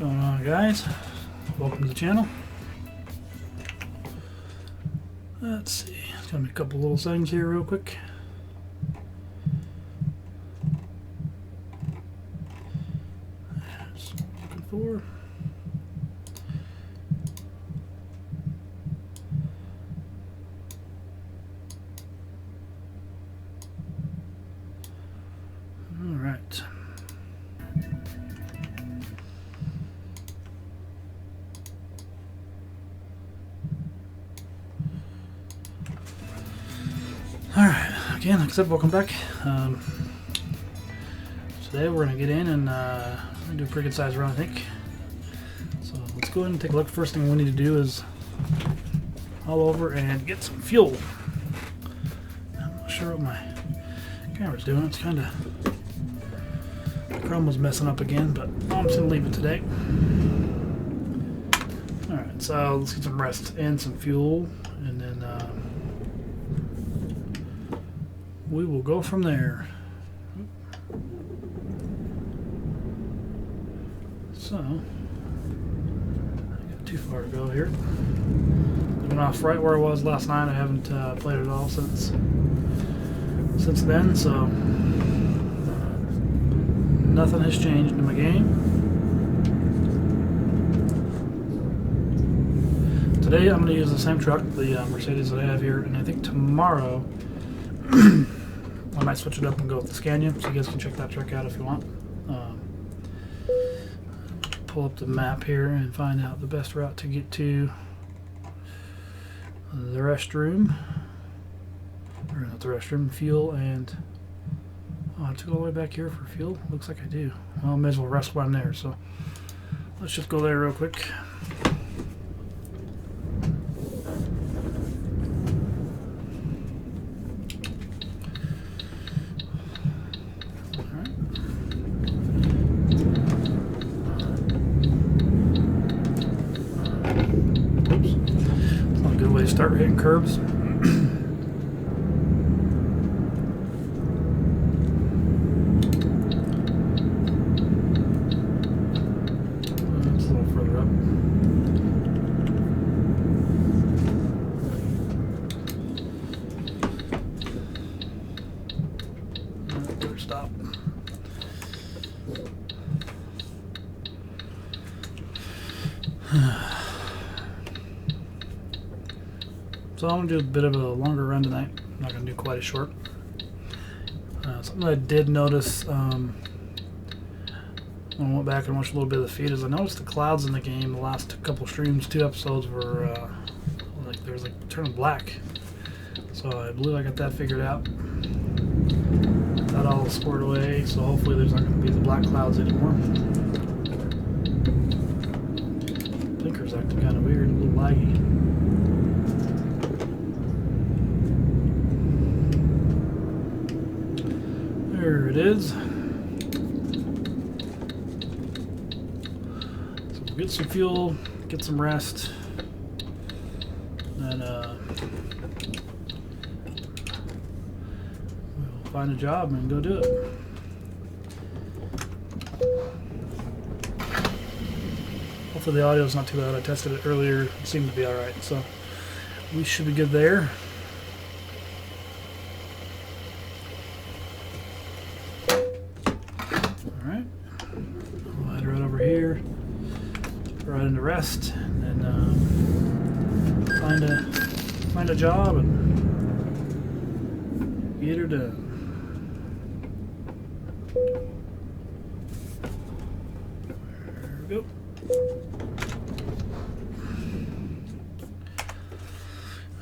What's going on, guys? Welcome to the channel. Let's see, it's gonna be a couple little settings here real quick. Just looking for. All right. Alright, again, like I said, welcome back. Today we're going to get in and do a pretty good size run, I think. So let's go ahead and take a look. First thing we need to do is haul over and get some fuel. I'm not sure what my camera's doing. It's kind of... Chrome was messing up again, but I'm just going to leave it today. Alright, so let's get some rest and some fuel, and then we will go from there. So, I got too far to go here. Been off right where I was last night. I haven't played it all since then, so nothing has changed in my game. Today I'm going to use the same truck, the Mercedes that I have here, and I think tomorrow I might switch it up and go with the Scania, so you guys can check that truck out if you want. Pull up the map here and find out the best route to get to the restroom. Or not the restroom, fuel, and oh, I have to go all the way back here for fuel? Looks like I do. Well, I may as well rest while I'm there, so let's just go there real quick. Start hitting curbs. That's a little further up. Better stop. So I'm going to do a bit of a longer run tonight. I'm not going to do quite as short. Something I did notice when I went back and watched a little bit of the feed is I noticed the clouds in the game, the last couple streams, 2 episodes were like there was like turning black. So I believe I got that figured out. That all squared away, so hopefully there's not going to be the black clouds anymore. Blinker's acting kind of weird, a little laggy. There it is. So we'll get some fuel, get some rest, and we'll find a job and go do it. Hopefully the audio is not too bad. I tested it earlier, it seemed to be alright, so we should be good there. Right into rest, and then find a job and get her done. There we go.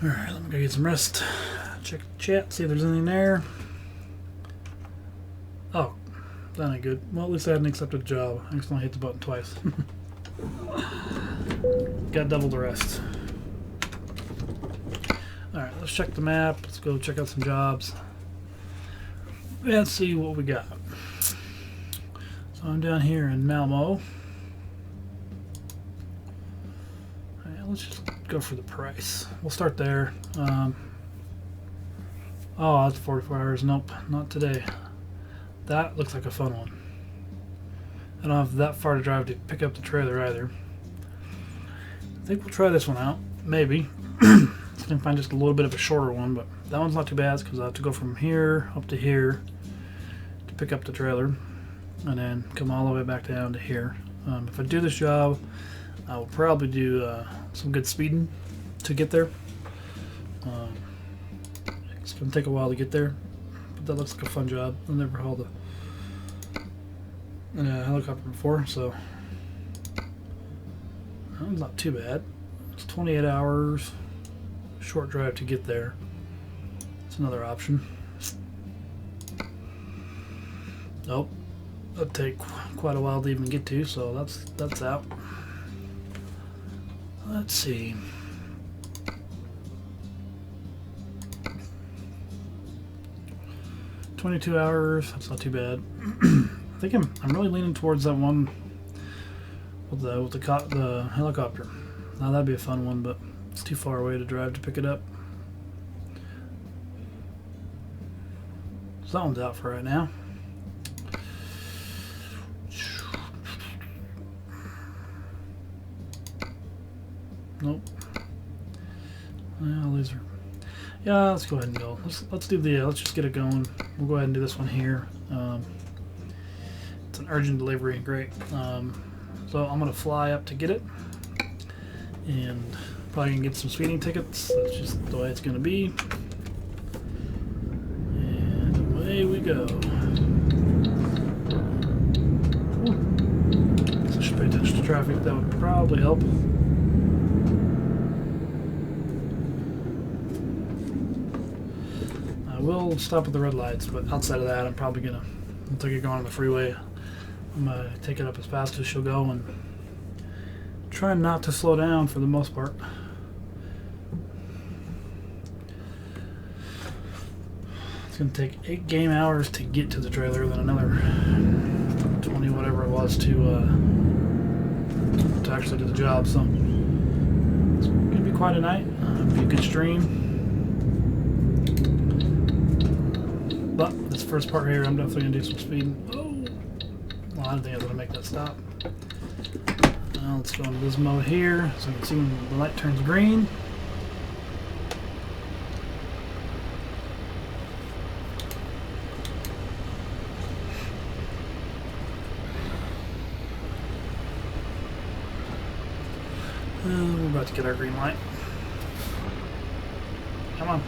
All right, let me go get some rest. Check the chat, see if there's anything there. Oh, that ain't good. Well, at least I had an accepted job. I accidentally hit the button twice. Got double the rest. Alright, let's check the map. Let's go check out some jobs and see what we got. So I'm down here in Malmo. Alright, let's just go for the price. We'll start there. Oh, that's 44 hours. Nope, not today. That looks like a fun one. I don't have that far to drive to pick up the trailer either. I think we'll try this one out. Maybe. It's going to find just a little bit of a shorter one, but that one's not too bad because I have to go from here up to here to pick up the trailer and then come all the way back down to here. If I do this job, I will probably do some good speeding to get there. It's going to take a while to get there, but that looks like a fun job. I've never hauled a helicopter before, so that was not too bad. It's 28 hours, short drive to get there. It's another option. Nope, that'd take quite a while to even get to, so that's out. Let's see. $22 hours. That's not too bad. I think I'm really leaning towards that one with the helicopter. Now that'd be a fun one, but it's too far away to drive to pick it up. So that one's out for right now. Nope. Well, these are. Yeah, let's go ahead and go. Let's do the. Let's just get it going. We'll go ahead and do this one here. It's an urgent delivery. Great. So I'm gonna fly up to get it, and probably gonna get some speeding tickets. That's just the way it's gonna be. And away we go. Ooh. So I should pay attention to traffic. That would probably help. I will stop at the red lights, but outside of that, I'm probably gonna, until I get going on the freeway, I'm gonna take it up as fast as she'll go and try not to slow down for the most part. It's gonna take 8 game hours to get to the trailer, then another 20 whatever it was to actually do the job. So it's gonna be quite a night. Be a good stream. But this first part here, I'm definitely gonna do some speeding. Oh, well, I didn't think I was gonna make that stop. Let's go into this mode here, so you can see when the light turns green. We're about to get our green light. Come on.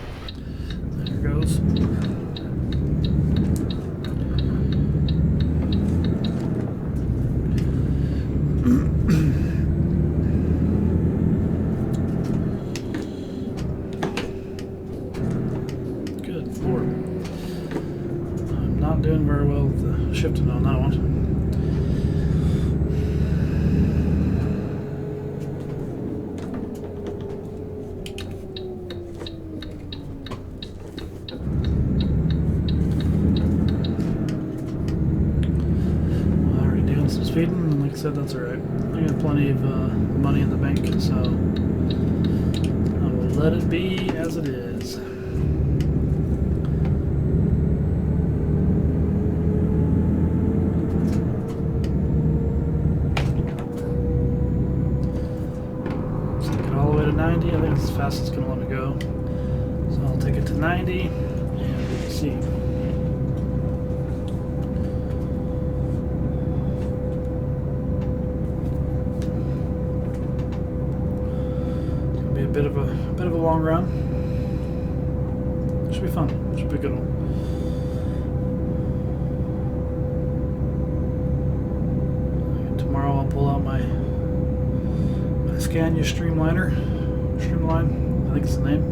There it goes. Good Lord. I'm not doing very well with the shifting on that one. Speeding, and like I said, that's alright. I got plenty of money in the bank, so I will let it be as it is. Let's take it all the way to 90. I think it's as fast as it's going to let me go. So I'll take it to 90 and we'll see. Bit of a long run. Should be fun. Should be a good one. Tomorrow I'll pull out my Scania Streamline, I think it's the name.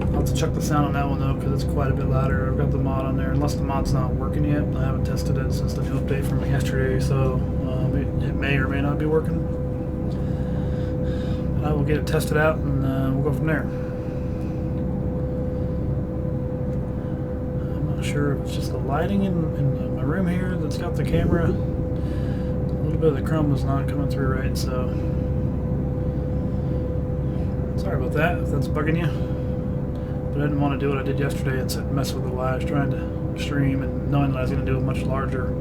I'll have to check the sound on that one though, because it's quite a bit louder. I've got the mod on there, unless the mod's not working yet. I haven't tested it since the new update from yesterday, so it may or may not be working. I will get it tested out and we'll go from there. I'm not sure if it's just the lighting in my room here that's got the camera. A little bit of the chrome was not coming through right, so sorry about that if that's bugging you. But I didn't want to do what I did yesterday and mess with the lives trying to stream and knowing that I was going to do a much larger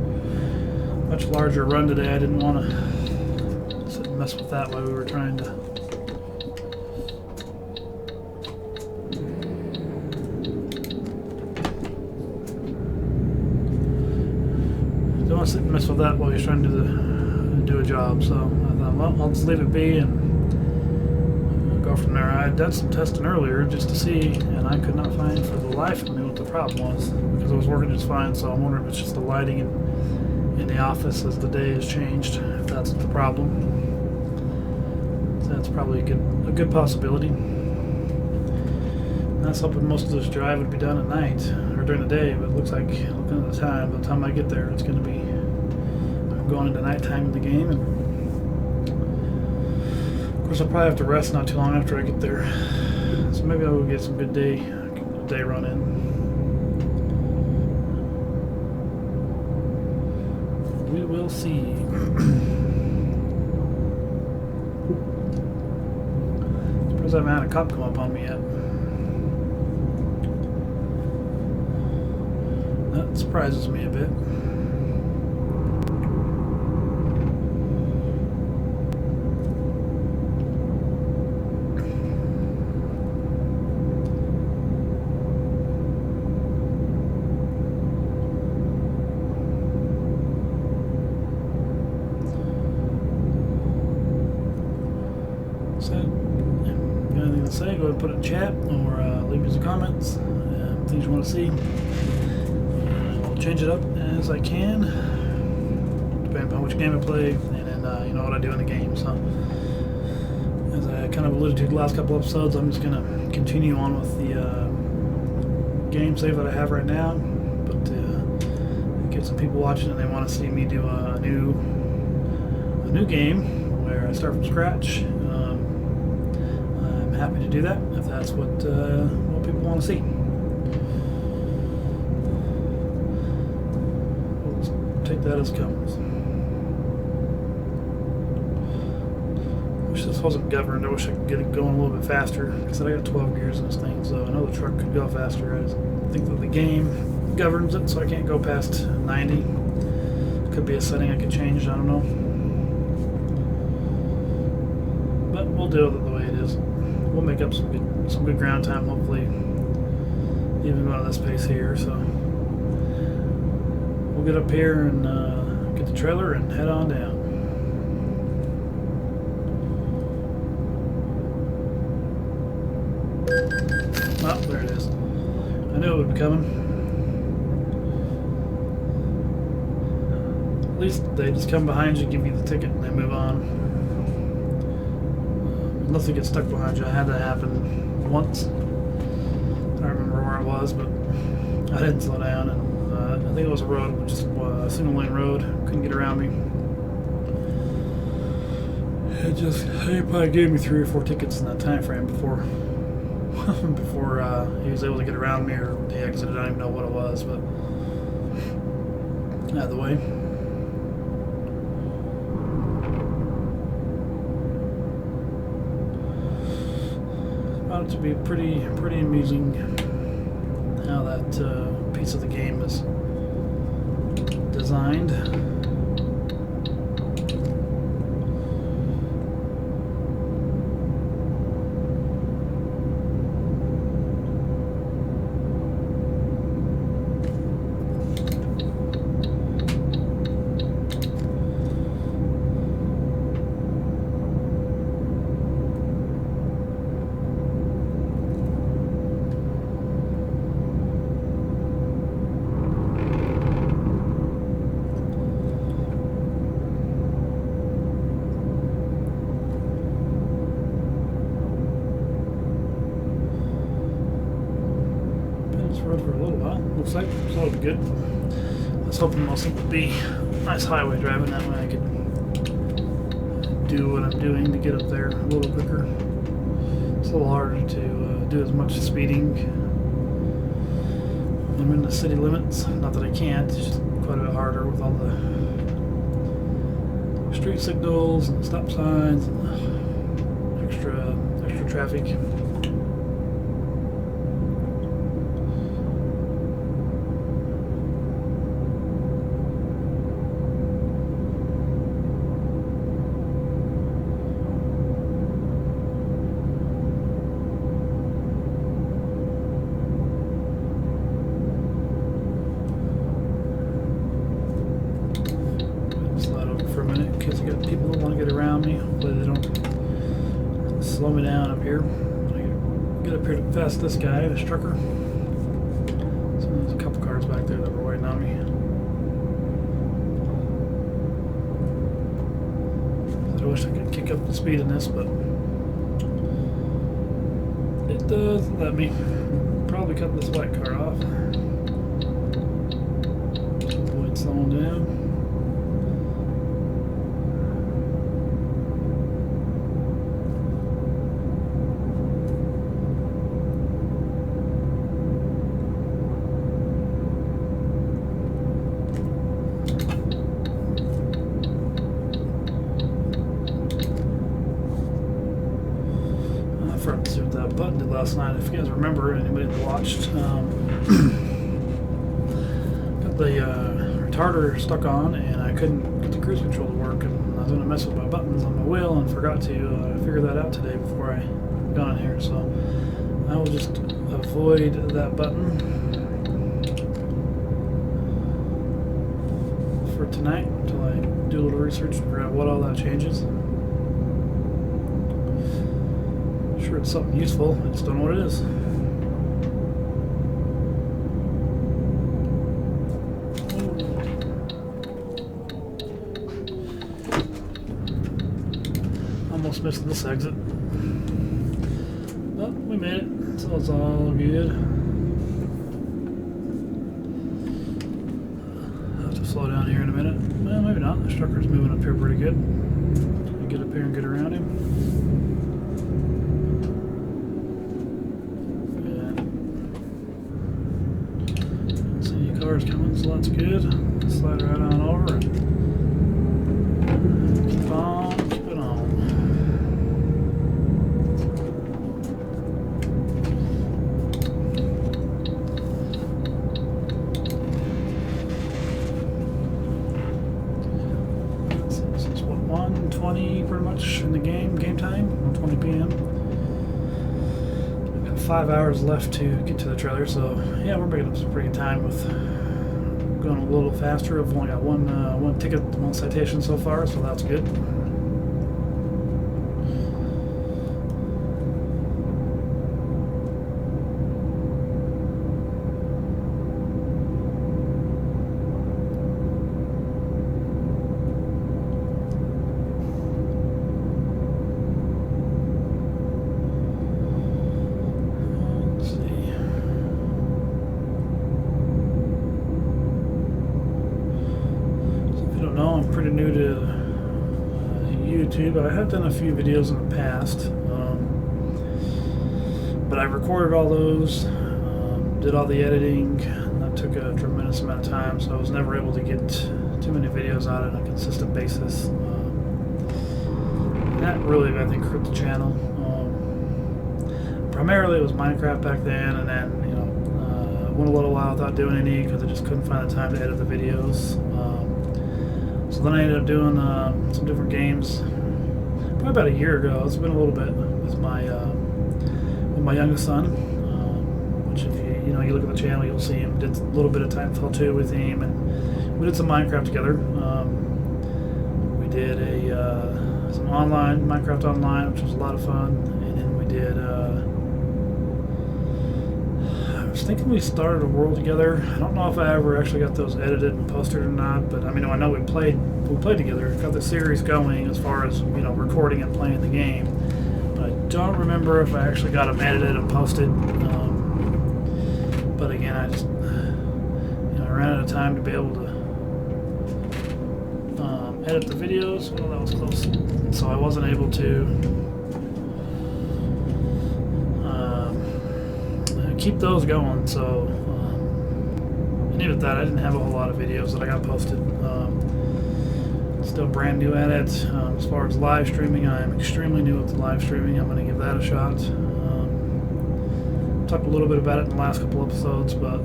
much larger run today. I didn't want to sit and mess with that while we were trying to. Don't want to sit and mess with that while he's trying to do a job. So I thought, well, I'll just leave it be and go from there. I had done some testing earlier just to see, and I could not find for the life of me what the problem was, because it was working just fine. So I'm wondering if it's just the lighting in the office as the day has changed, if that's the problem. So that's probably a good possibility. I was hoping most of this drive would be done at night or during the day, but it looks like, looking at the time, by the time I get there, it's going to be, I'm going into nighttime in the game, and of course I'll probably have to rest not too long after I get there. So maybe I will get some good day run in. We will see. Surprised I haven't had a cop come up on me yet. That surprises me a bit. So, if you got anything to say, go ahead and put it in chat or leave me some comments, things you want to see. I'll change it up as I can, depending on which game I play, and then you know what I do in the game. So, as I kind of alluded to the last couple episodes, I'm just going to continue on with the game save that I have right now, but get some people watching and they want to see me do a new game where I start from scratch. I'm happy to do that if that's what people want to see. We'll take that as comes. Wish this wasn't governed. I wish I could get it going a little bit faster. Like I said, I got 12 gears in this thing, so I know the truck could go faster. I just think that the game governs it, so I can't go past 90. Could be a setting I could change. I don't know. But we'll deal with it the way it is. We'll make up some good ground time, hopefully, even going at this pace here. So we'll get up here and get the trailer and head on down. Oh, there it is. I knew it would be coming. At least they just come behind you, give you the ticket, and they move on. Unless they get stuck behind you. I had that happen once. I don't remember where it was, but I didn't slow down, and I think it was a road, just a single lane road. Couldn't get around me. He probably gave me 3 or 4 tickets in that time frame before he was able to get around me, or he exited. I don't even know what it was, but either way. Found it to be pretty amusing how that piece of the game is designed. Road for a little while. Looks like so it'll be good. I was hoping most of it would be nice highway driving, that way I could do what I'm doing to get up there a little quicker. It's a little harder to do as much speeding when I'm in the city limits. Not that I can't, it's just quite a bit harder with all the street signals and stop signs and extra traffic. slow me down up here. I get up here to pass this guy, this trucker. So there's a couple cars back there that were waiting on me. I wish I could kick up the speed in this, but it doesn't let me. Probably cut this white car off. Avoid slowing down. To see what that button did last night. If you guys remember, anybody that watched, got the retarder stuck on, and I couldn't get the cruise control to work, and I was going to mess with my buttons on my wheel and forgot to figure that out today before I got on here. So I will just avoid that button for tonight until I do a little research to figure out what all that changes. Sure, it's something useful. I just don't know what it is. Almost missed this exit. But we made it, so it's all good. I'll have to slow down here in a minute. Well, maybe not. The trucker's moving up here pretty good. I'll get up here and get around him. Cars coming, so that's good. Slide right on over and keep it on. So this is what, 1:20 pretty much in the game time, 1:20 p.m. We've got 5 hours left to get to the trailer, so yeah, we're making up some pretty good time with going a little faster. I've only got one ticket, one citation so far, so that's good. I'm pretty new to YouTube. I have done a few videos in the past, but I recorded all those, did all the editing, and that took a tremendous amount of time, so I was never able to get too many videos out on a consistent basis. That really, I think, hurt the channel. Primarily it was Minecraft back then, and then, went a little while without doing any because I just couldn't find the time to edit the videos. So then I ended up doing some different games. Probably about a year ago. It's been a little bit with my youngest son. Which, if you look at the channel, you'll see him. Did a little bit of Titanfall 2 with him, and we did some Minecraft together. We did some online Minecraft Online, which was a lot of fun, and then we did. I was thinking we started a world together. I don't know if I ever actually got those edited and posted or not, but I know we played together, got the series going as far as recording and playing the game. But I don't remember if I actually got them edited and posted. But again, I just I ran out of time to be able to edit the videos. Well, that was close, so I wasn't able to keep those going. So and even at that, I didn't have a whole lot of videos that I got posted. Still brand new at it. As far as live streaming, I am extremely new with the live streaming. I'm going to give that a shot. Talked a little bit about it in the last couple episodes, but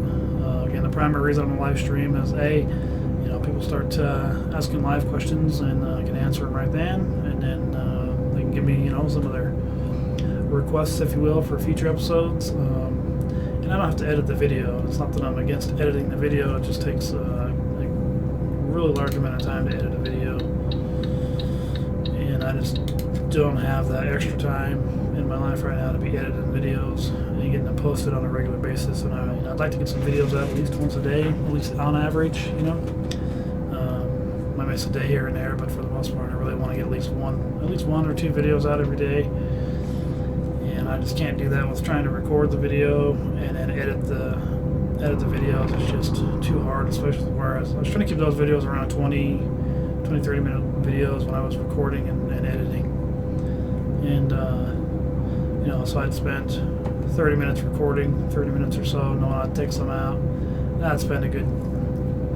again, the primary reason I'm a live stream is people start asking live questions, and I can answer them right then, and then they can give me some of their requests, if you will, for future episodes. And I don't have to edit the video. It's not that I'm against editing the video. It just takes a really large amount of time to edit a video, and I just don't have that extra time my life right now to be editing videos and getting them posted on a regular basis. And I'd like to get some videos out at least once a day, at least on average. Might miss a day here and there, but for the most part, I really want to get at least one or two videos out every day. And I just can't do that with trying to record the video and then edit the videos. It's just too hard, especially where I was trying to keep those videos around 30 minute videos when I was recording and editing. And so I'd spend 30 minutes recording, 30 minutes or so, knowing I'd take some out. And I'd spend a good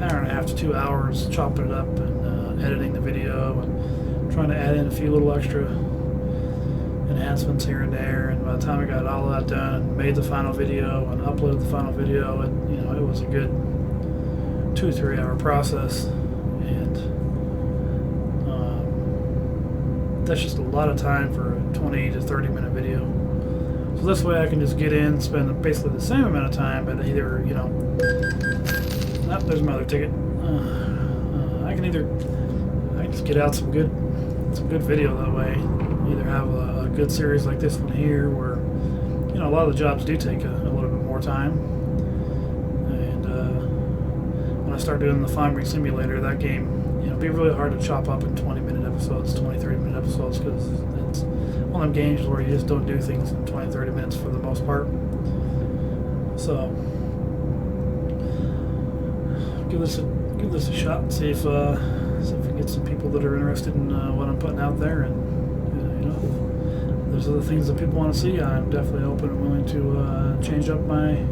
hour and a half to 2 hours chopping it up and editing the video and trying to add in a few little extra enhancements here and there. And by the time I got all that done and made the final video and uploaded the final video, it was a good 2 or 3 hour process. And that's just a lot of time for a 20 to 30 minute video. So this way I can just get in, spend basically the same amount of time, but either, there's my other ticket. I can just get out some good video that way. Either have a good series like this one here, where a lot of the jobs do take a little bit more time. And when I start doing the farming simulator, that game, it'd be really hard to chop up in 20-minute episodes, 20-30-minute episodes, because it's one of them games where you just don't do things in 20-30 minutes for the most part. So give this a shot and see if we can get some people that are interested in what I'm putting out there. And there's other things that people want to see. I'm definitely open and willing to change up my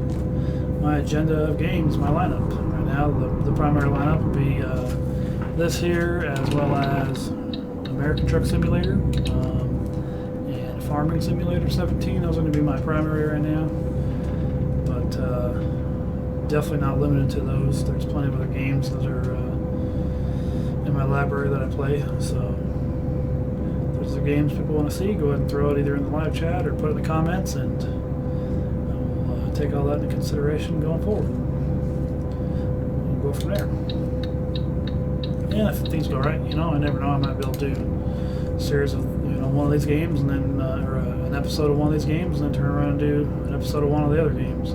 agenda of games, my lineup. Right now, the primary lineup would be this here, as well as American Truck Simulator and Farming Simulator 17. Those are going to be my primary right now, but definitely not limited to those. There's plenty of other games that are in my library that I play. So if there's other games people want to see, go ahead and throw it either in the live chat or put it in the comments, and I'll take all that into consideration going forward. We'll go from there. And if things go right, I never know, I might be able to do a series of, one of these games, and then, or an episode of one of these games, and then turn around and do an episode of one of the other games.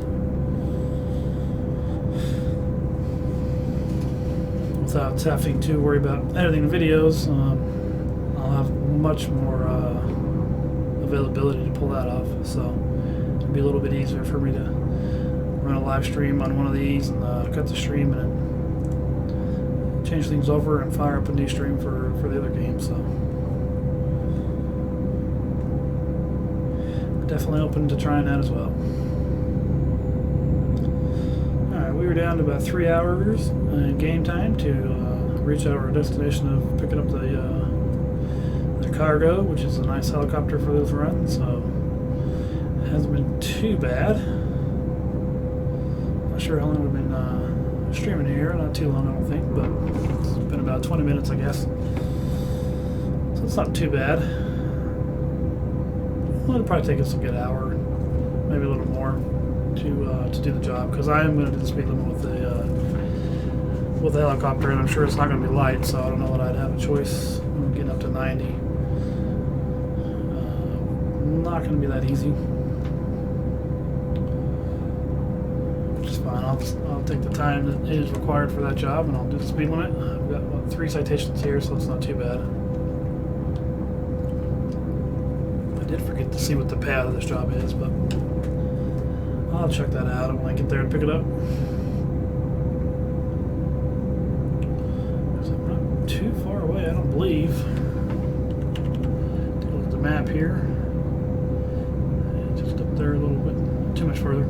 Without having to worry about editing the videos, I'll have much more availability to pull that off. So it'll be a little bit easier for me to run a live stream on one of these and cut the stream and then change things over and fire up a new stream for the other game. So definitely open to trying that as well. Alright, we were down to about 3 hours in game time to reach our destination of picking up the cargo, which is a nice helicopter for this run. So it hasn't been too bad. Not sure how long we've been streaming here, not too long I don't think, but it's been about 20 minutes I guess, so it's not too bad. Well, it'll probably take us a good hour, maybe a little more to do the job, because I am going to do the speed limit with the helicopter, and I'm sure it's not going to be light, so I don't know that I'd have a choice. I'm getting up to 90. Not going to be that easy. Fine. I'll take the time that is required for that job, and I'll do the speed limit. I've got 3 citations here, so it's not too bad. I did forget to see what the path of this job is, but I'll check that out when I get there to pick it up. So I'm not too far away, I don't believe. Take a look at the map here. Just up there a little bit, too much further.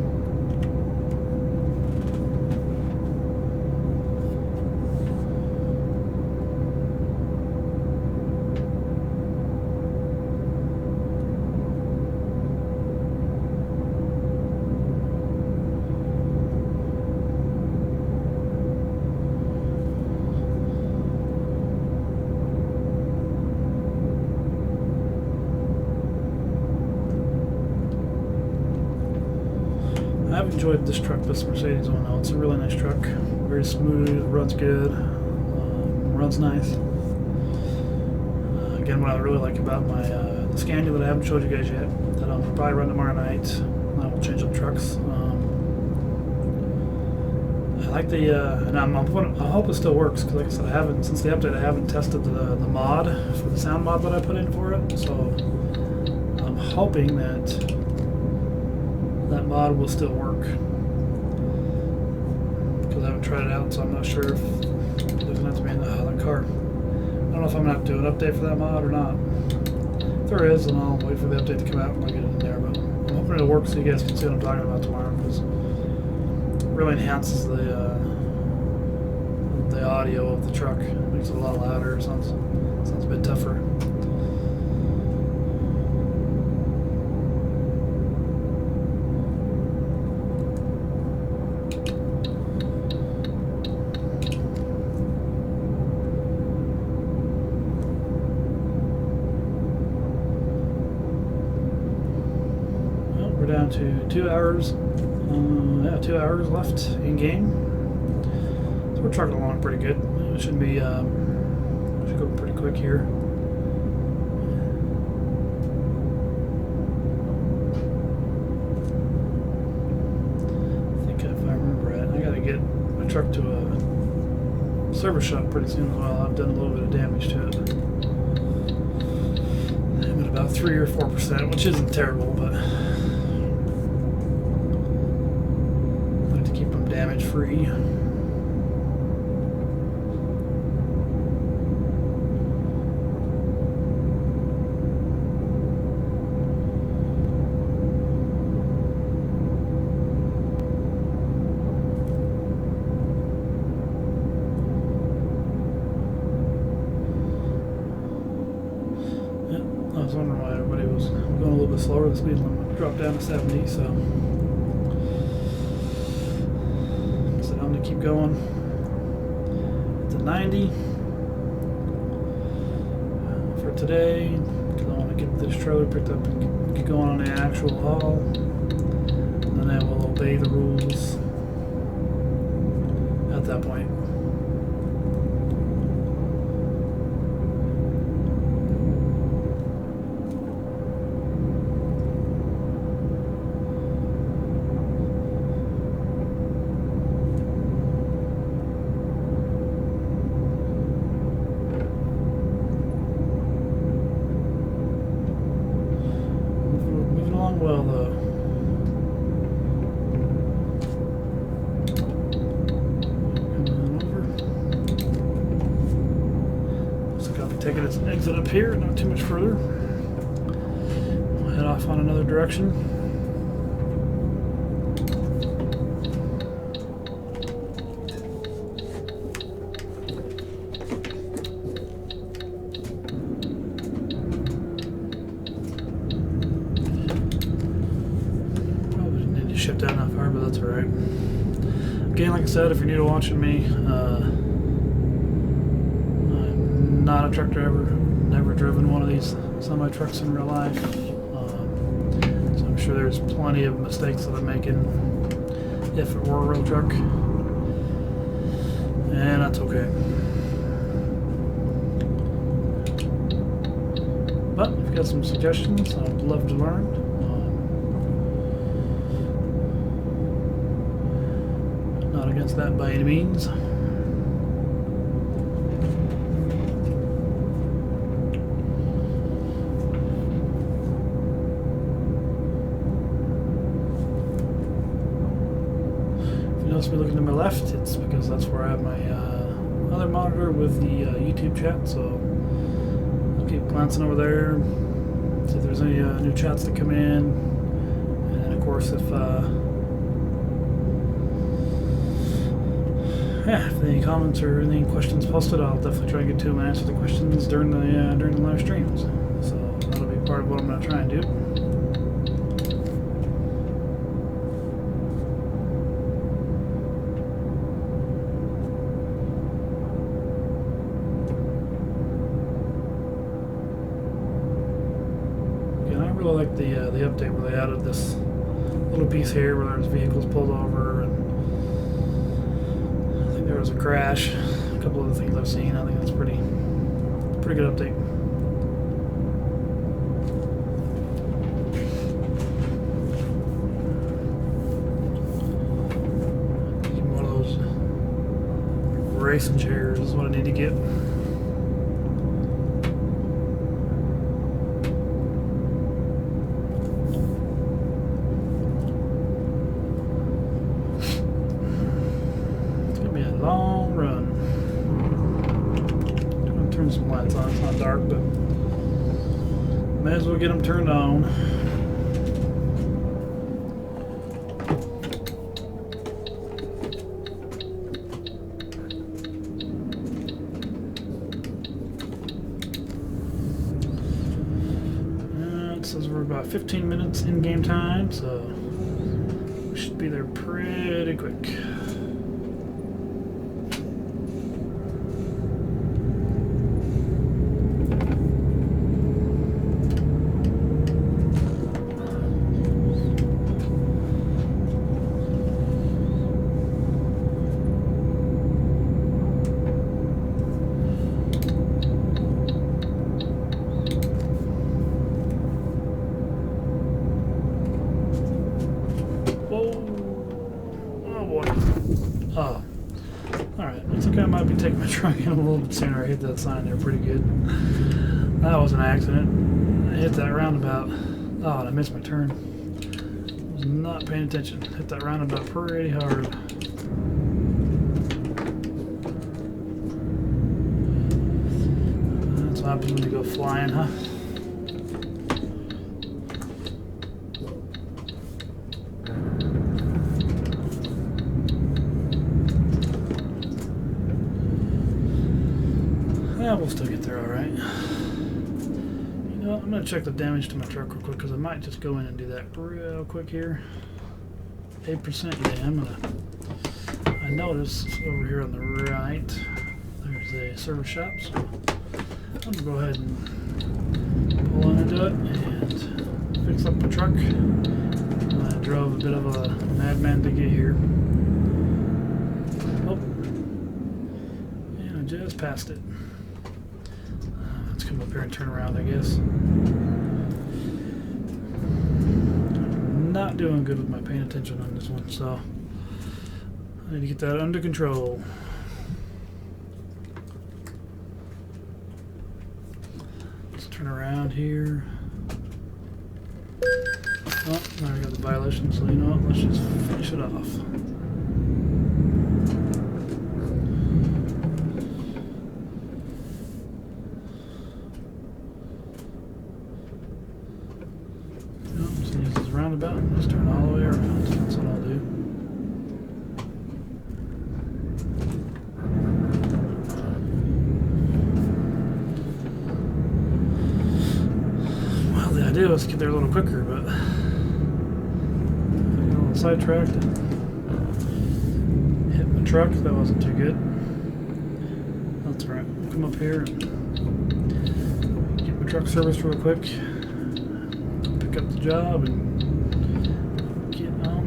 I've enjoyed this truck, this Mercedes one. It's a really nice truck, very smooth, runs good, runs nice. Again, what I really like about my the Scania that I haven't showed you guys yet, that We'll probably run tomorrow night. Then we'll change up trucks. I like the, and I hope it still works, because like I said, I haven't, since the update, I haven't tested the mod for the sound mod that I put in for it, so I'm hoping that that mod will still work, because I haven't tried it out, so I'm not sure if there's going to have to be in the car. I don't know if I'm going to have to do an update for that mod or not. If there is, then I'll wait for the update to come out and I'll get it in there, but I'm hoping it'll work so you guys can see what I'm talking about tomorrow, because really enhances the audio of the truck. It makes it a lot louder. Sounds a bit tougher. Well, we're down to 2 hours. 2 hours left in game. So we're trucking along pretty good. It should be should go pretty quick here. I think if I remember right, I gotta get my truck to a service shop pretty soon as well. I've done a little bit of damage to it. I'm at about 3 or 4%, which isn't terrible, but damage free. Yeah, I was wondering why everybody was going a little bit slower. The speed limit dropped down to 70, so I'm going to keep going to 90 for today, because I want to get this trailer picked up and get going on the actual haul, and then I will obey the rules at that point. Well, coming on over. Looks like I'll be taking its exit up here, not too much further. We'll head off on another direction. Shipped out that far, but that's alright. Again, like I said, if you're new to watching me, I'm not a truck driver. Never driven one of these semi trucks in real life. So I'm sure there's plenty of mistakes that I'm making if it were a real truck. And that's okay. But if you've got some suggestions, I'd love to learn. Not against that by any means. If you notice me looking to my left, it's because that's where I have my other monitor with the YouTube chat, so I'll keep glancing over there, see if there's any new chats that come in, and of course if any comments or any questions posted, I'll definitely try to get to them and answer the questions during the live streams. So that'll be part of what I'm going to try and do. Again, I really like the update where they added this little piece here where there's vehicles pulled over, and there was a crash, a couple of the things I've seen. I think that's pretty good update. racing chairs is what I need to get. It's gonna be a long run. I'm gonna turn some lights on. It's not dark, but may as well get them turned on. Says we're about 15 minutes in game time, so we should be there pretty quick. Oh, alright. Looks like I might be taking my truck in a little bit sooner. I hit that sign there pretty good. That was an accident. I hit that roundabout. Oh, and I missed my turn. I was not paying attention. Hit that roundabout pretty hard. That's what happens when you go flying, huh? Yeah, we'll still get there all right. You know what? I'm going to check the damage to my truck real quick because I might just go in and do that real quick here. 8%, yeah, I'm going to... I noticed over here on the right, there's a service shop, so I'm going to go ahead and pull into it and fix up my truck. I drove a bit of a madman to get here. Oh, and I just passed it. Let's come up here and turn around, I guess. I'm not doing good with my paying attention on this one, so I need to get that under control. Let's turn around here. Oh, now I got the violation, so you know what? Let's just finish it off. Roundabout and just turn all the way around. That's what I'll do. Well, the idea was to get there a little quicker, but I got a little sidetracked and hit my truck. That wasn't too good. That's alright. We'll come up here and get my truck serviced real quick. Pick up the job and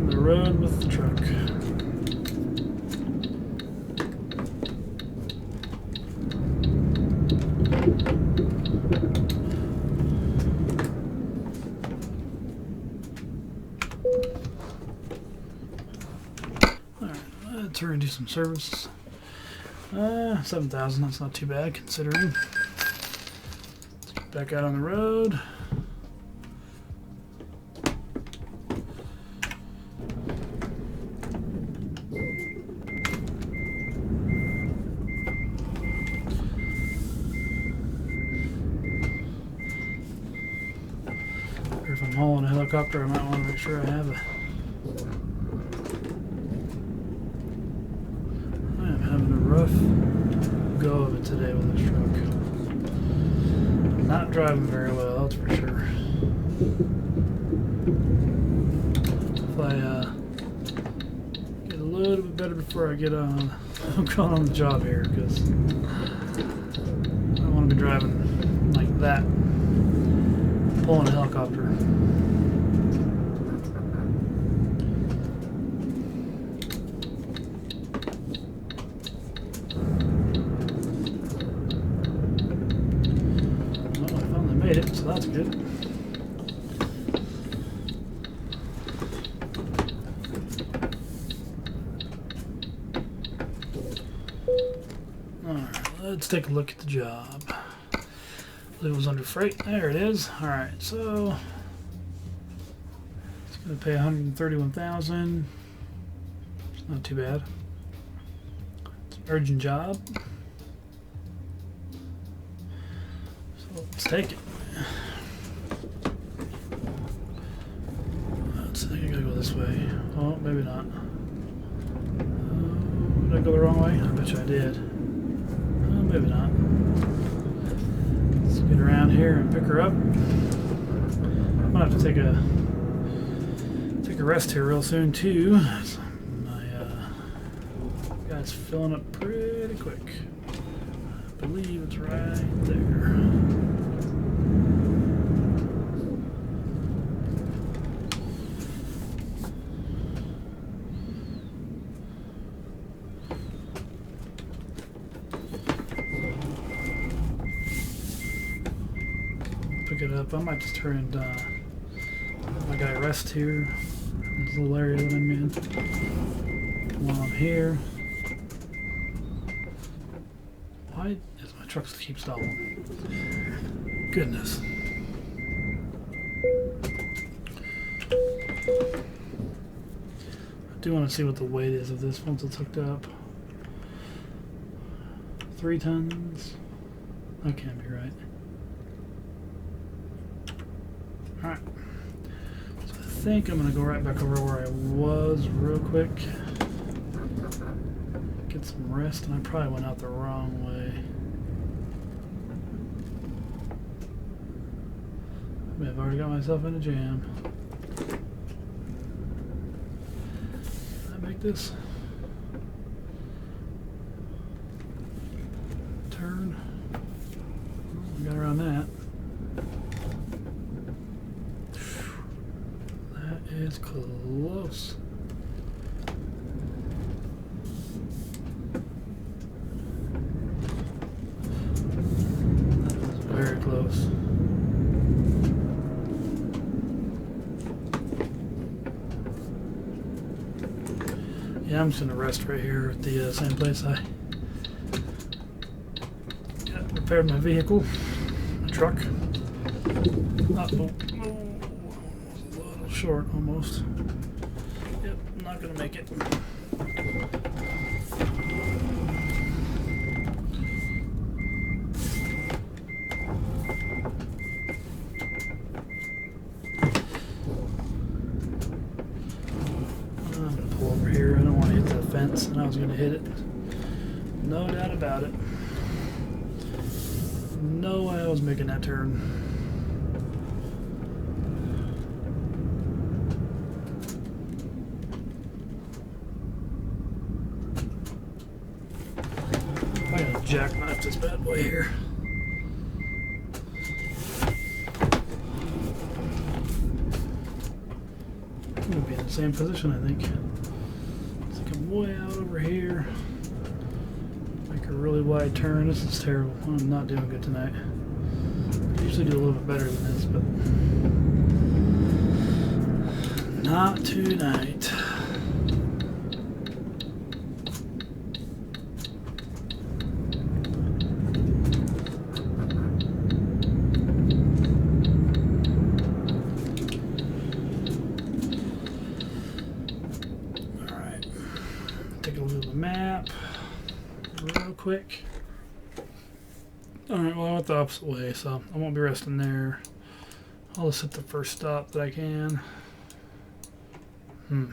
the road with the truck. Alright, let's hurry and do some service. 7,000, that's not too bad considering. Let's get back out on the road. If I'm hauling a helicopter, I might want to make sure I have a... I am having a rough go of it today with this truck. Not driving very well, that's for sure. If I get a little bit better before I get on, I'm going on the job here, because I don't want to be driving like that. Pulling a helicopter. Well, I finally made it, so that's good. Alright, let's take a look at the job. I believe it was under freight. There it is. Alright, so it's going to pay $131,000. It's not too bad. It's an urgent job. So let's take it. Let's think I gotta go this way. Oh, maybe not. Did I go the wrong way? I bet you I did. Oh, maybe not. Let's get around here and pick her up. I'm gonna have to take a rest here real soon too. My guy's filling up pretty quick. I believe it's right there. Pick it up. I might just turn and let my guy rest here in this little area that I'm in while I'm here. Why does my truck keep stalling? Goodness. I do want to see what the weight is of this once it's hooked up. 3 tons. That can't be right. Alright, so I think I'm going to go right back over where I was real quick. Get some rest, and I probably went out the wrong way. I may have already got myself in a jam. Can I make this? Turn. Oh, we got around that. It's close. That is very close. Yeah, I'm just gonna rest right here at the same place I repaired my vehicle, my truck. Short almost. Yep, I'm not gonna make it. I'm gonna pull over here. I don't want to hit that fence, and I was gonna hit it. No doubt about it. No way I was making that turn. Jackknife this bad boy here. I'm gonna be in the same position, I think. Let's come way out over here. Make a really wide turn. This is terrible. I'm not doing good tonight. I usually do a little bit better than this, but not tonight. Map real quick. Alright, well I went the opposite way, so I won't be resting there. I'll just hit the first stop that I can. Well,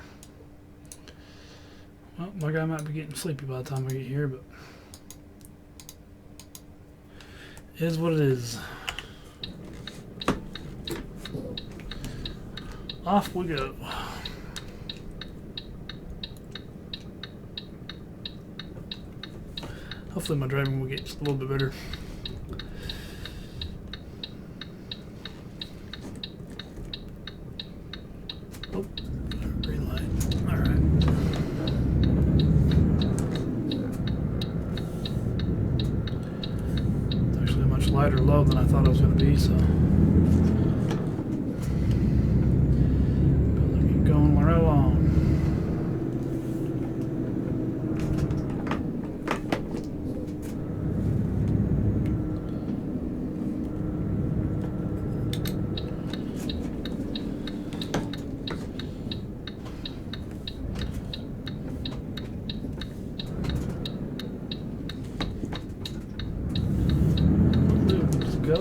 my guy might be getting sleepy by the time I get here, but it is what it is. Off we go. Hopefully my driving will get just a little bit better. Oh, green light. Alright. It's actually a much lighter load than I thought it was going to be, so. Going right along.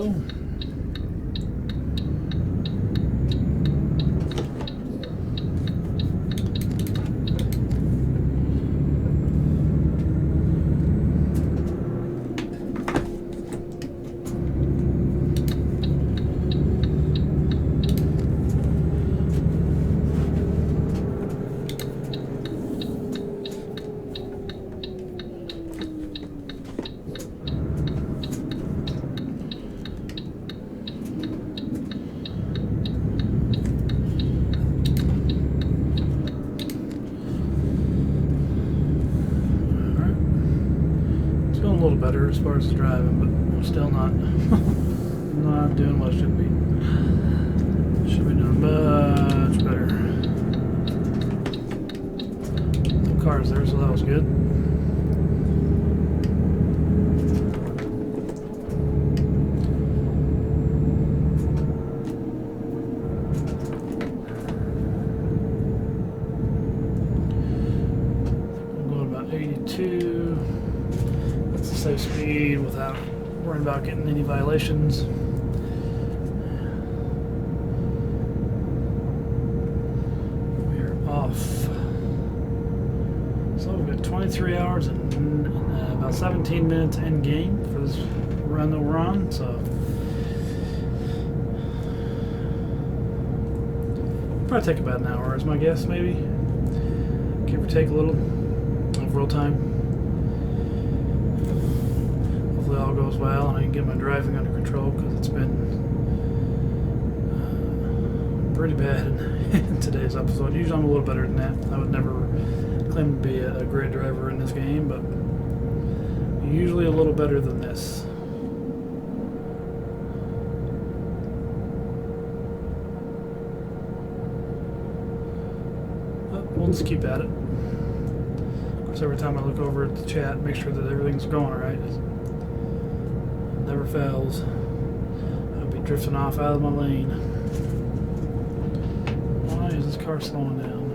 go. A little better as far as the driving, but I'm still not not doing what it should be. Should be doing much better. The car's there, so that was good. I'm going about 82. Safe speed without worrying about getting any violations. We are off. So we've got 23 hours and about 17 minutes end game for this run that we're on. So probably take about an hour is my guess, maybe. Give or take a little of real time. All goes well and I can get my driving under control, because it's been pretty bad in today's episode. Usually I'm a little better than that. I would never claim to be a great driver in this game, but usually a little better than this. But we'll just keep at it. Of course, every time I look over at the chat, make sure that everything's going alright. Never fails. I'll be drifting off out of my lane. Why is this car slowing down?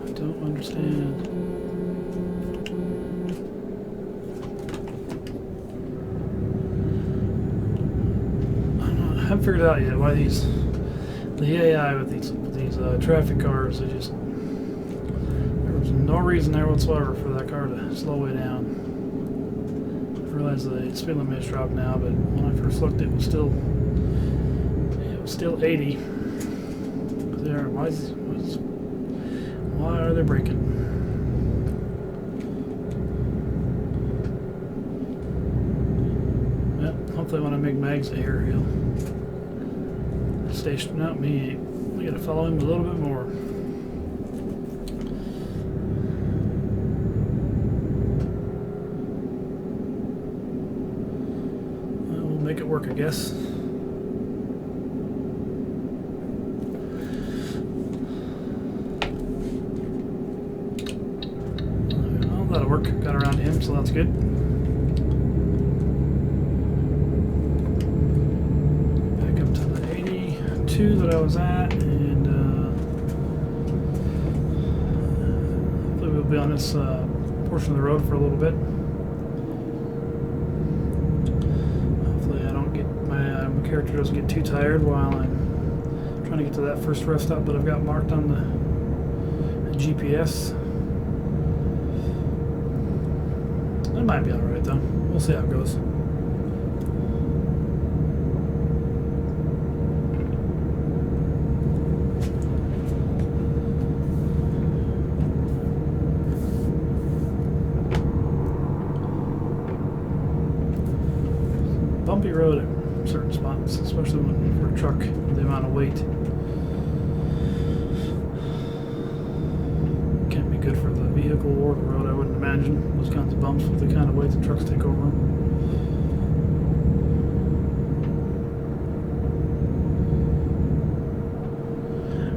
I don't understand. I haven't figured out yet why the AI with these traffic cars, there was no reason there whatsoever for that car to slow way down. I realize the speed limit is dropped now, but when I first looked, it was still 80. Why are they braking? Well, hopefully when I make my exit here, he'll station out me. We gotta follow him a little bit more. Make it work, I guess. Well, that'll work. Got around him, so that's good. Back up to the 82 that I was at, and hopefully we'll be on this portion of the road for a little bit. My character doesn't get too tired while I'm trying to get to that first rest stop that I've got marked on the GPS. It might be alright though. We'll see how it goes. Bumpy road at certain spots, especially when for a truck, the amount of weight. Can't be good for the vehicle or the road, I wouldn't imagine. Those kinds of bumps with the kind of weight the trucks take over them.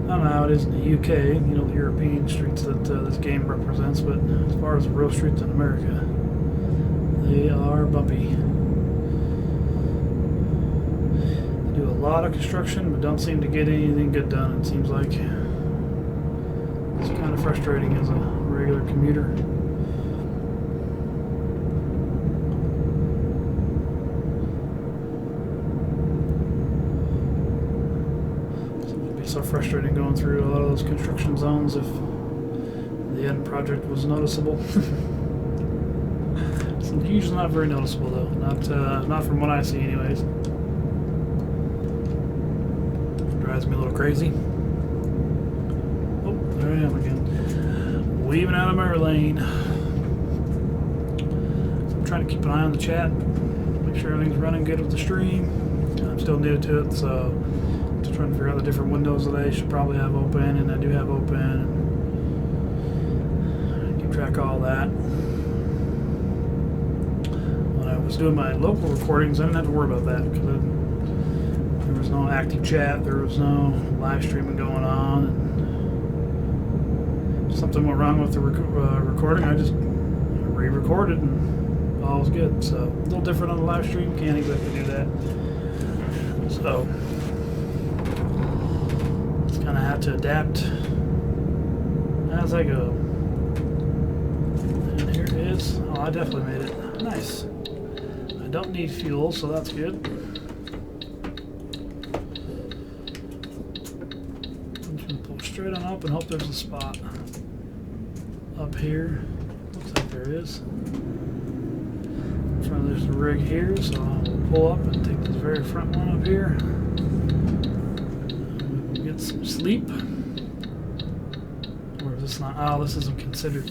I don't know how it is in the UK, you know, the European streets that this game represents, but as far as the real streets in America, they are bumpy. Do a lot of construction, but don't seem to get anything good done, it seems like. It's kind of frustrating as a regular commuter. so frustrating going through a lot of those construction zones if the end project was noticeable. It's usually not very noticeable though, not from what I see anyways. Drives me a little crazy. Oh, there I am again. Weaving out of my lane. So I'm trying to keep an eye on the chat, make sure everything's running good with the stream. I'm still new to it, so just trying to figure out the different windows that I should probably have open, and I do have open. And keep track of all that. When I was doing my local recordings, I didn't have to worry about that because there was no active chat, there was no live streaming going on, and if something went wrong with the recording, I just re-recorded and all was good. So a little different on the live stream, can't exactly do that. So just kind of have to adapt as I go. And here it is. Oh, I definitely made it. Nice. I don't need fuel, so that's good. I'm just gonna pull straight on up and hope there's a spot up here. Looks like there is. There's a rig here, so I'll pull up and take this very front one up here. We'll get some sleep. Or is this not? Oh, this isn't considered.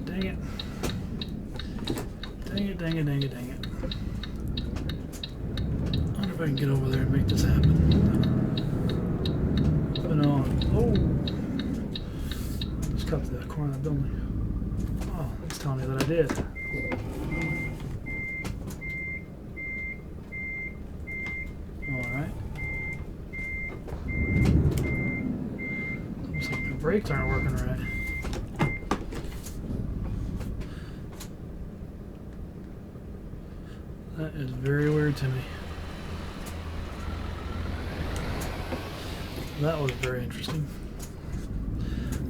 Dang it. Dang it, dang it, dang it, dang it. I wonder if I can get over there and make this happen. Oh! I just cut the corner of the building. Oh, it's telling me that I did. Alright. Looks like my brakes aren't working right. That is very weird to me. That was very interesting.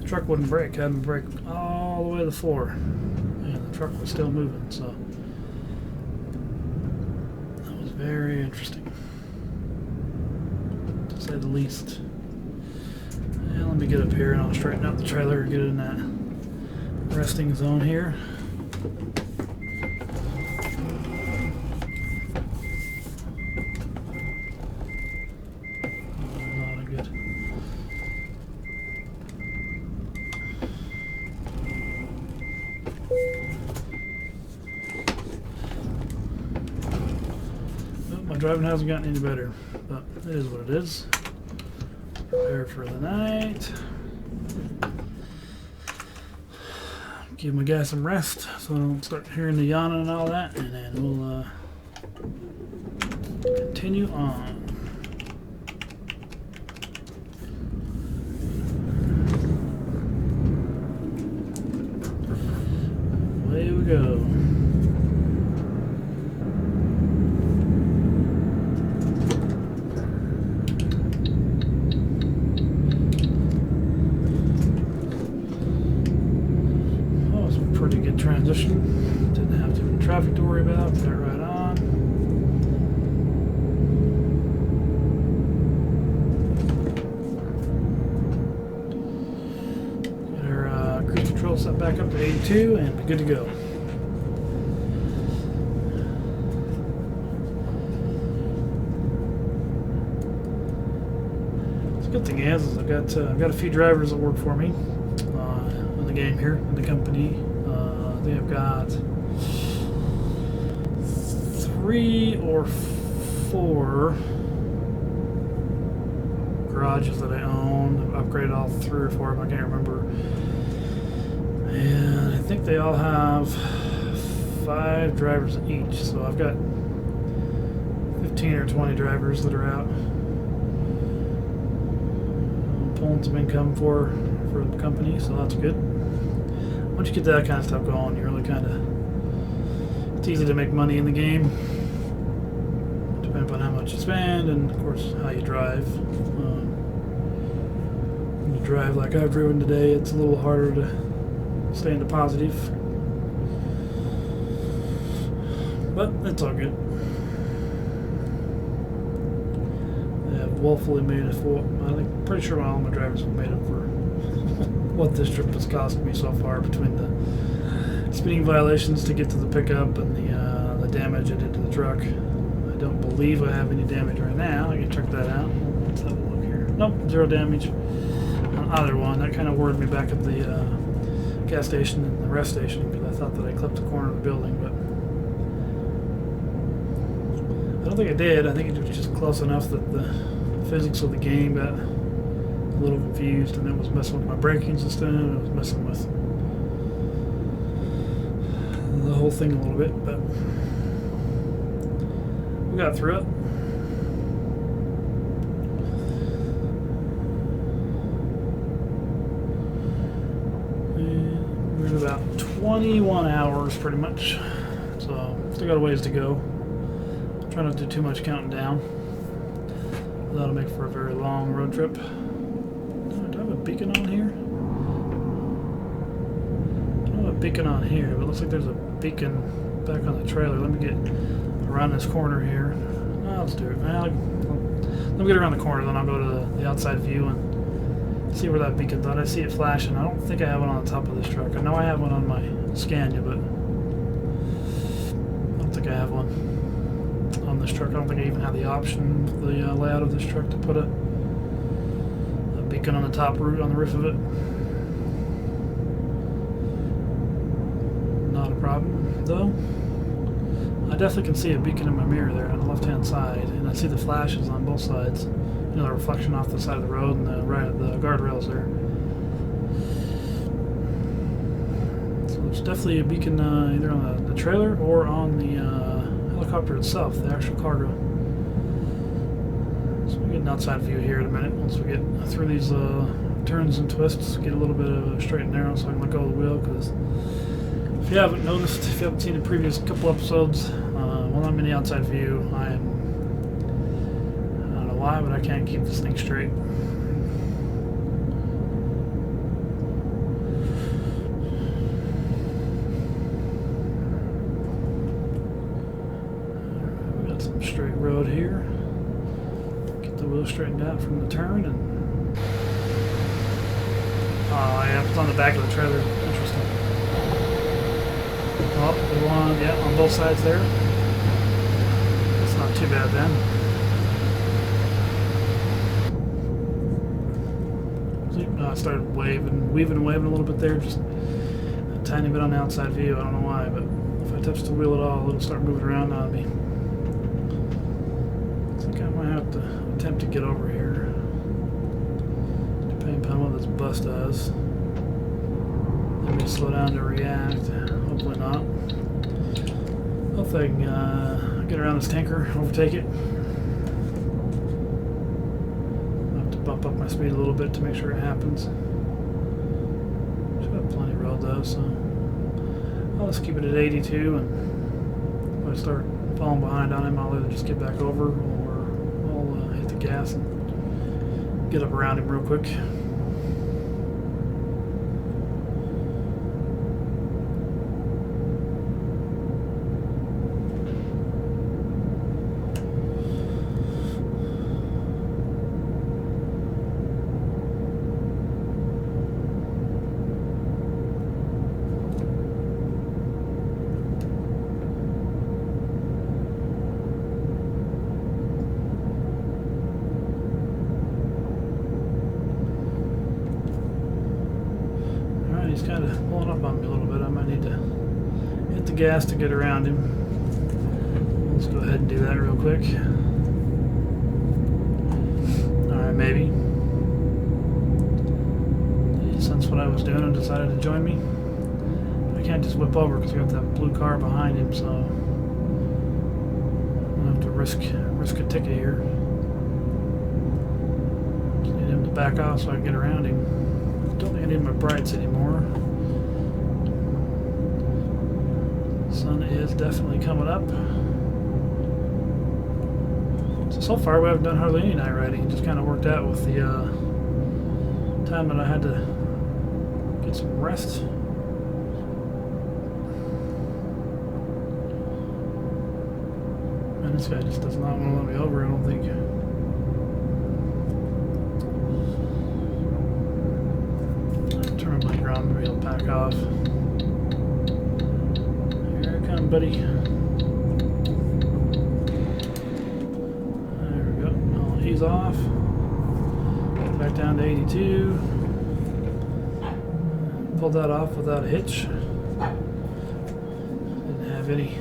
The truck wouldn't brake, had to brake all the way to the floor. And the truck was still moving, so that was very interesting, to say the least. And let me get up here and I'll straighten out the trailer and get it in that resting zone here. Driving hasn't gotten any better, but it is what it is. Prepare for the night. Give my guy some rest so I don't start hearing the yawning and all that, and then we'll continue on. Away we go. Transition. Didn't have too much traffic to worry about. Got right on. Get our cruise control set back up to 82 and be good to go. The good thing is I've got a few drivers that work for me in the game here in the company. They've got 3 or 4 garages that I own. I've upgraded all 3 or 4 of them, I can't remember. And I think they all have 5 drivers each. So I've got 15 or 20 drivers that are out pulling some income for the company, so that's good. Once you get that kind of stuff going, you really kind of, it's easy to make money in the game, depending on how much you spend and of course how you drive. When you drive like I've driven today, it's a little harder to stay in the positive, but it's all good. I have woefully made it for. I think pretty sure all my drivers have made up for what this trip has cost me so far between the speeding violations to get to the pickup and the damage I did to the truck. I don't believe I have any damage right now. I can check that out. Let's have a look here. Nope, 0 damage on either one. That kind of worried me back at the gas station and the rest station because I thought that I clipped the corner of the building, but I don't think I did. I think it was just close enough that the physics of the game got a little confused, and it was messing with my braking system, and it was messing with the whole thing a little bit, but we got through it. And we're at about 21 hours pretty much, so still got a ways to go. Try not to do too much counting down. That'll make for a very long road trip. Do I have a beacon on here? I don't have a beacon on here, but it looks like there's a beacon back on the trailer. Let me get around this corner here. Let's do it. Let me get around the corner, then I'll go to the outside view and see where that beacon's at. I see it flashing. I don't think I have one on the top of this truck. I know I have one on my Scania, but I don't think I have one on this truck. I don't think I even have the option, the layout of this truck, to put a beacon on the top root on the roof of it. Not a problem, though. I definitely can see a beacon in my mirror there on the left-hand side, and I see the flashes on both sides. You know, the reflection off the side of the road and the right of the guardrails there. So there's definitely a beacon either on the trailer or on the helicopter itself, the actual cargo. So we get an outside view here in a minute. Once we get through these turns and twists, get a little bit of a straight and narrow so I can let go of the wheel, because if you haven't noticed, if you haven't seen the previous couple episodes, when I'm in the outside view, I don't know why, but I can't keep this thing straight. Straight road here. Get the wheel straightened out from the turn, and yeah, it's on the back of the trailer. Interesting. Oh, the one, yeah, on both sides there. That's not too bad then. See, I started weaving and waving a little bit there, just a tiny bit on the outside view. I don't know why, but if I touch the wheel at all, it'll start moving around on me. To attempt to get over here, depending upon what this bus does. Let me slow down to react. Hopefully not. Hopefully I can get around this tanker, overtake it. I have to bump up my speed a little bit to make sure it happens. Should have plenty of road though, so I'll just keep it at 82, and if I start falling behind on him, I'll either just get back over or hit the gas and get up around him real quick. He's kind of pulling up on me a little bit. I might need to hit the gas to get around him. Let's go ahead and do that real quick. Alright, maybe. He sensed what I was doing and decided to join me. I can't just whip over because we got that blue car behind him, so I'm going to have to risk a ticket here. Just need him to back off so I can get around him. Don't think I need my brights anymore. Sun is definitely coming up. So far we haven't done hardly any night riding. It just kind of worked out with the time that I had to get some rest. Man, this guy just does not want to let me over, I don't think. off. Here I come, buddy. There we go. I'll ease off. Back down to 82. Pulled that off without a hitch. Didn't have any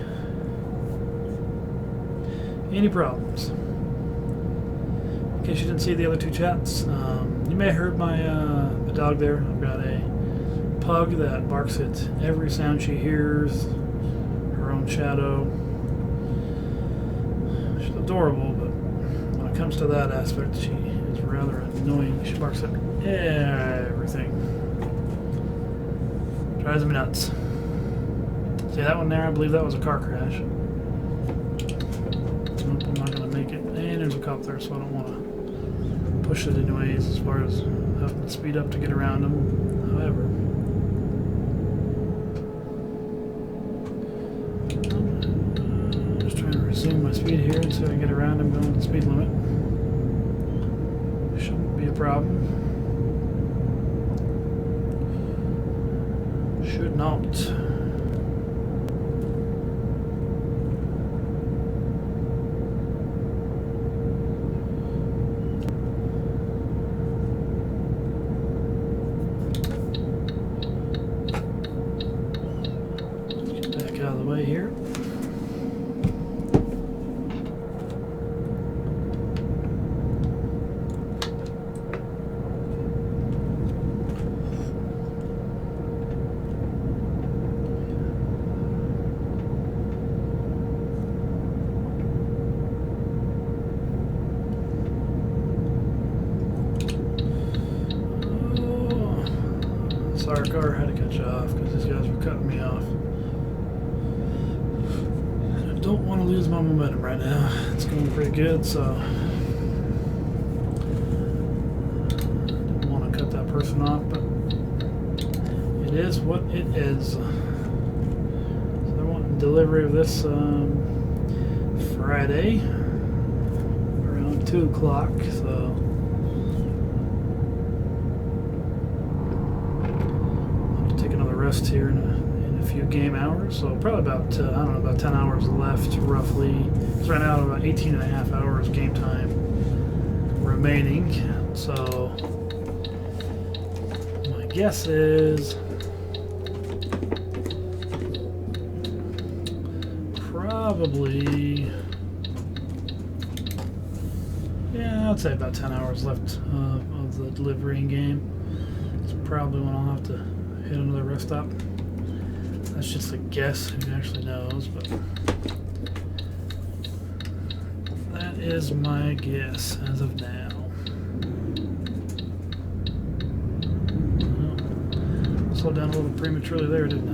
problems. In case you didn't see the other two chats, you may have heard my dog there. I've got a pug that barks at every sound she hears, her own shadow. She's adorable, but when it comes to that aspect, she is rather annoying. She barks at everything. Drives me nuts. See that one there? I believe that was a car crash. Nope, I'm not going to make it. And there's a cop there, so I don't want to push it anyways as far as having to speed up to get around them. However, just trying to resume my speed here so I can get around him going the speed limit. Shouldn't be a problem. Should not. Out of the way here. Oh, sorry, car had to cut you off because these guys were cutting me off. Don't want to lose my momentum right now. It's going pretty good, so didn't want to cut that person off, but it is what it is. So I want delivery of this Friday around 2 o'clock, so I'll take another rest here in a few game hours, so probably about I don't know, about 10 hours left roughly. It's right now about 18 and a half hours game time remaining, so my guess is probably, yeah, I'd say about 10 hours left of the delivering game. It's probably when I'll have to hit another rest stop. That's just a guess, who actually knows, but that is my guess as of now. Well, slowed down a little prematurely there, didn't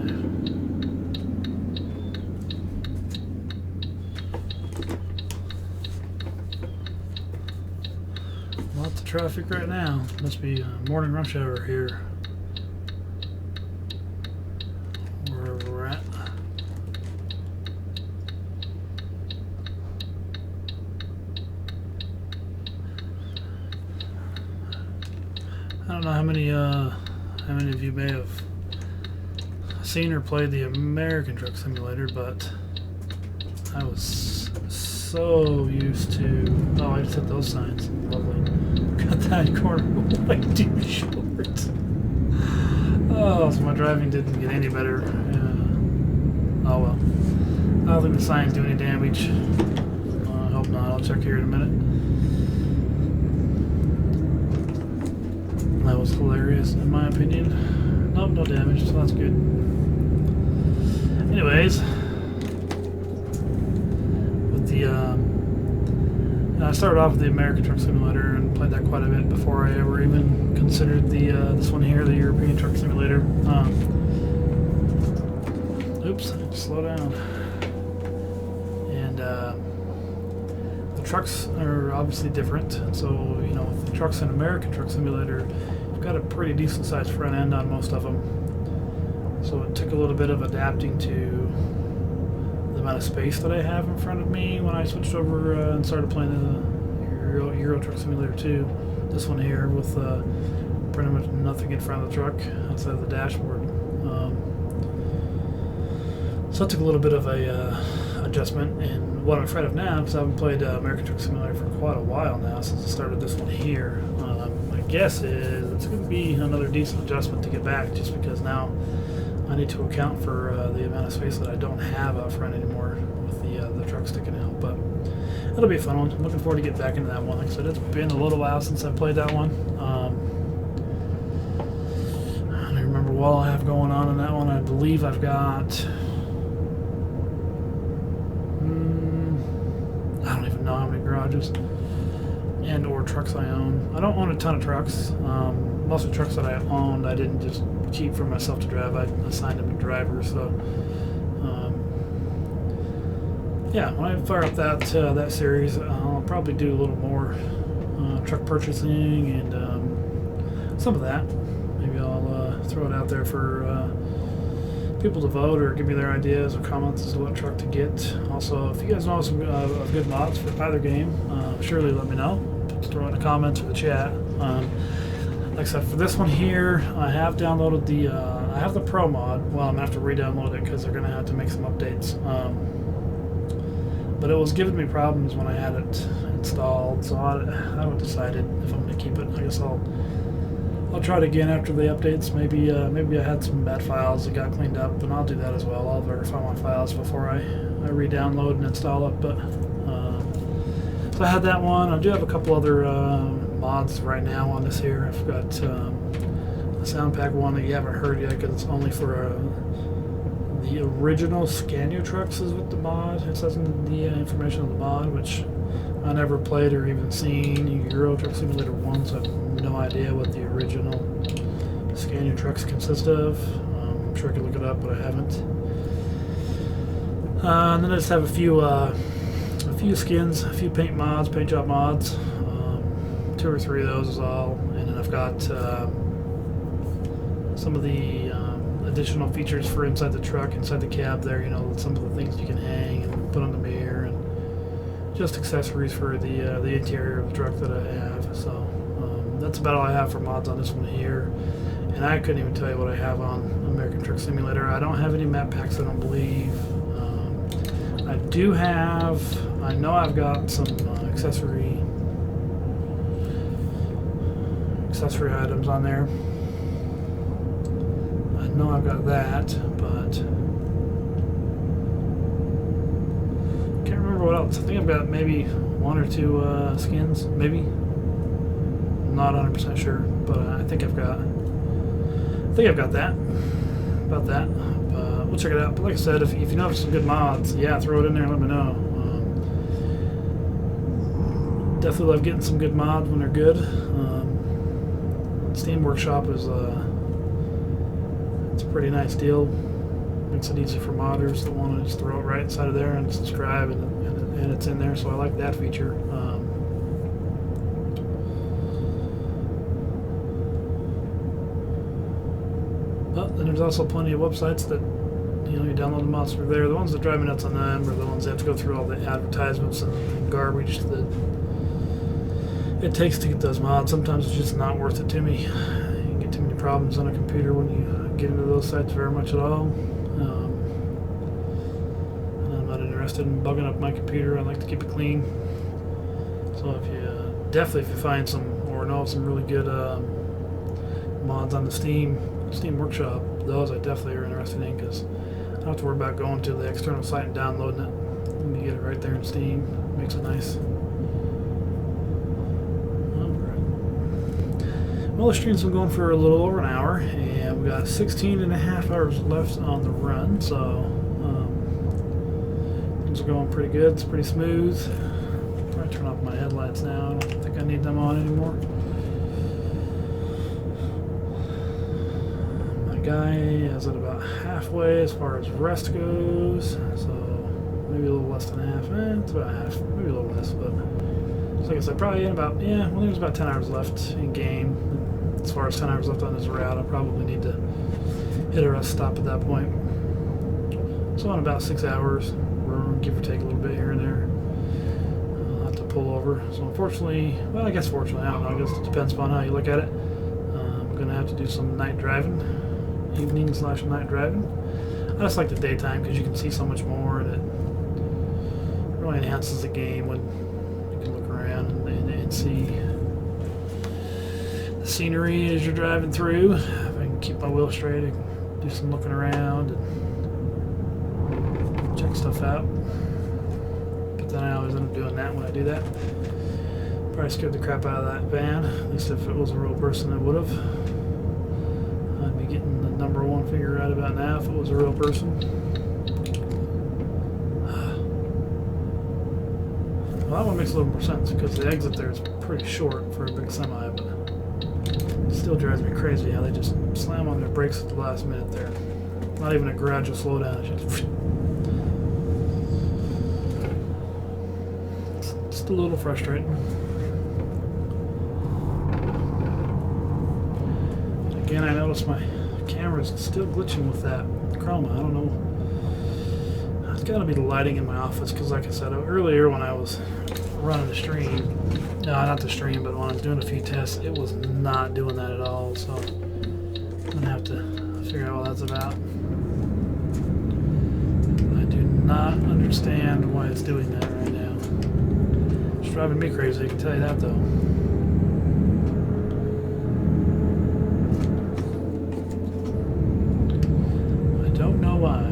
I? Lots of traffic right now. Must be morning rush hour here. I don't know how many of you may have seen or played the American Truck Simulator, but I was so used to. Oh, I just hit those signs. Lovely. Got that corner way too short. Oh, so my driving didn't get any better. Oh well. I don't think the signs do any damage. I hope not. I'll check here in a minute. That was hilarious, in my opinion. Nope, no damage, so that's good. Anyways, with the I started off with the American Truck Simulator and played that quite a bit before I ever even considered the this one here, the European Truck Simulator. Oops, I need to slow down. And the trucks are obviously different. So you know, with the trucks in American Truck Simulator, you've got a pretty decent sized front end on most of them. So it took a little bit of adapting to the amount of space that I have in front of me when I switched over and started playing the Euro Truck Simulator 2. This one here with pretty much nothing in front of the truck outside of the dashboard. So that took a little bit of a adjustment. And what I'm afraid of now, because I haven't played American Truck Simulator for quite a while now, since I started this one here, my guess is it's going to be another decent adjustment to get back, just because now I need to account for the amount of space that I don't have out front anymore with the truck sticking out. But it'll be a fun one. I'm looking forward to get back into that one. Like I said, it's been a little while since I played that one. I don't remember what I have going on in that one. I believe I've got... I don't even know how many garages and or trucks I own. I don't own a ton of trucks. Most of the trucks that I owned, I didn't just keep for myself to drive. I assigned them to drivers. So, yeah, when I fire up that series, I'll probably do a little more truck purchasing and some of that. Maybe I'll throw it out there for people to vote or give me their ideas or comments as to what truck to get. Also, if you guys know some good mods for either game, surely let me know. Throw it in the comments or the chat. Like I said, for this one here, I have downloaded the I have the Pro mod. Well, I'm gonna have to re-download it because they're gonna have to make some updates. But it was giving me problems when I had it installed, so I haven't decided if I'm gonna keep it. I guess I'll try it again after the updates. Maybe I had some bad files that got cleaned up, and I'll do that as well. I'll verify my files before I re-download and install it. But so I had that one. I do have a couple other mods right now on this here. I've got a sound pack one that you haven't heard yet because it's only for the original Scania trucks is with the mod. It says in the information on the mod, which I never played or even seen Euro Truck Simulator 1, so I have no idea what the original Scania trucks consist of. I'm sure I could look it up, but I haven't. And then I just have a few skins, a few paint mods, paint job mods. 2 or 3 of those is all. And then I've got some of the additional features for inside the truck, inside the cab there, you know, some of the things you can hang and put on the mirror, and just accessories for the interior of the truck that I have. So that's about all I have for mods on this one here. And I couldn't even tell you what I have on American Truck Simulator. I don't have any map packs, I don't believe. I do have, I know I've got some accessory items on there. I know I've got that, but can't remember what else. I think I've got maybe 1 or 2 skins, maybe. I'm not 100% sure, but I think I've got that. About that. We'll check it out. But like I said, if you know some good mods, yeah, throw it in there and let me know. Definitely love getting some good mods when they're good. Steam Workshop is it's a pretty nice deal. Makes it easy for modders that want to just throw it right inside of there and subscribe, and it's in there. So I like that feature. But then there's also plenty of websites that, you know, you download the mods through there. The ones that drive me nuts on them are the ones that have to go through all the advertisements and garbage that it takes to get those mods. Sometimes it's just not worth it to me. You can get too many problems on a computer when you get into those sites very much at all. And I'm not interested in bugging up my computer. I like to keep it clean. So if you find some or know some really good mods on the Steam Workshop, those I definitely are interested in, because I don't have to worry about going to the external site and downloading it. You get it right there in Steam. Makes it nice. Well, the stream's been going for a little over an hour, and we got 16 and a half hours left on the run, so things are going pretty good. It's pretty smooth. I'll probably turn off my headlights now. I don't think I need them on anymore. My guy is at about halfway as far as rest goes, so maybe a little less than half. It's about half, maybe a little less, but so like I said, probably in about, there's about 10 hours left in game. As far as 10 hours left on this route, I probably need to hit a rest stop at that point. So in about 6 hours, we're give or take a little bit here and there. I'll have to pull over. So unfortunately, well, I guess fortunately, I don't know. I guess it depends upon how you look at it. I'm going to have to do some night driving. evening/night driving. I just like the daytime because you can see so much more, and it really enhances the game when you can look around and see the scenery as you're driving through. If I can keep my wheel straight, I can do some looking around and check stuff out. But then I always end up doing that when I do that. Probably scared the crap out of that van. At least if it was a real person, it would have. I'd be getting the number one figure right about now if it was a real person. Well, that one makes a little more sense because the exit there is pretty short for a big semi, but it still drives me crazy how they just slam on their brakes at the last minute there. Not even a gradual slowdown. It's just a little frustrating. Again, I noticed my camera's still glitching with that chroma. I don't know. It's got to be the lighting in my office because, like I said earlier, when I was running the stream, no, not the stream, but when I was doing a few tests, it was not doing that at all. So I'm going to have to figure out what that's about. I do not understand why it's doing that right now. It's driving me crazy, I can tell you that, though. Don't know why.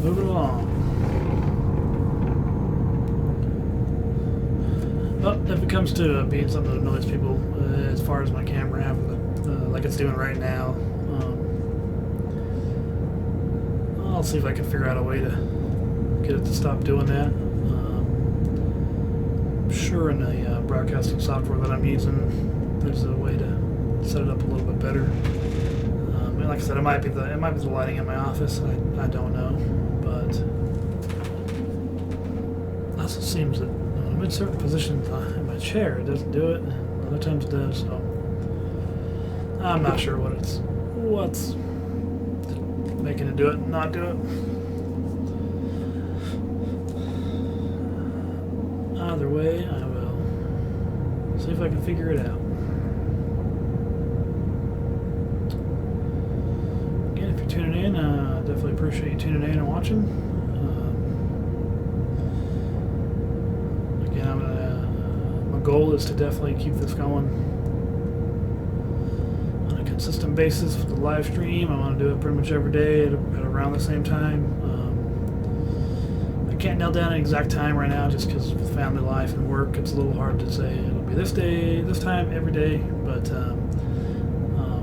Moving along. Well, if it comes to being something that annoys people, as far as my camera having like it's doing right now, I'll see if I can figure out a way to get it to stop doing that. I'm sure in the broadcasting software that I'm using, there's a way to set it up a little bit better. And like I said, it might be the lighting in my office. I don't know, but it also seems that when I'm in certain positions in my chair, it doesn't do it. Other times it does. So I'm not sure what's making it do it and not do it. Either way, I will see if I can figure it out. Again, if you're tuning in, I definitely appreciate you tuning in and watching. Again, my goal is to definitely keep this going on a consistent basis with the live stream. I want to do it pretty much every day at around the same time. I can't nail down an exact time right now just because with family life and work, it's a little hard to say it'll be this day, this time, every day. But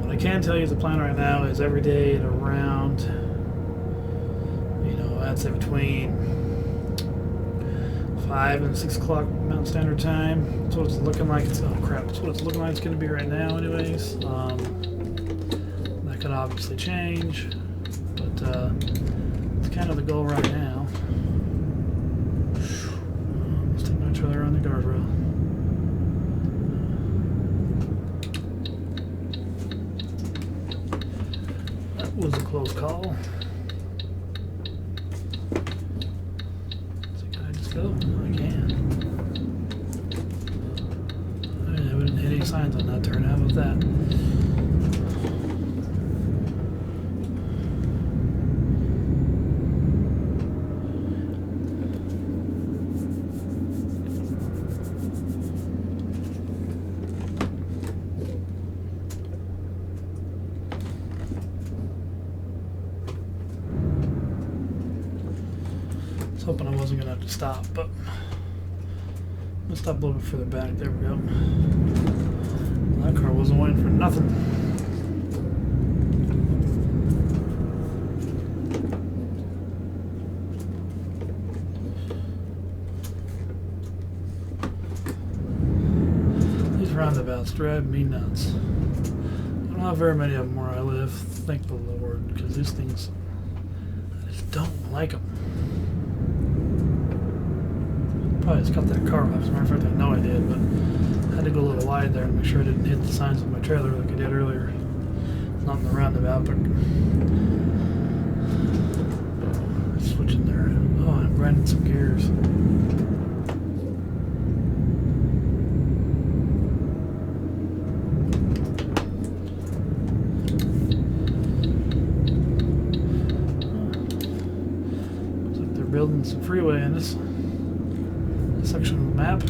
what I can tell you is the plan right now is every day at around, I'd say between 5 and 6 o'clock Mountain Standard Time. That's what it's looking like. That's what it's looking like it's going to be right now anyways. That could obviously change, but it's kind of the goal right now. Let's take my trailer on the guardrail. That was a close call. Go. I can. I didn't hit any signs on that turn. How about that? Hoping I wasn't gonna have to stop, but I'm gonna stop a little bit further back. There we go. That car wasn't waiting for nothing. These roundabouts drive me nuts. I don't have very many of them where I live, thank the Lord, because these things, I just don't like them. Probably just cut that car off. As a matter of fact, I know I did, but I had to go a little wide there and make sure I didn't hit the signs of my trailer like I did earlier. Not in the roundabout, but switching there. Oh, I'm grinding some gears. Looks like they're building some freeway in this section of the map.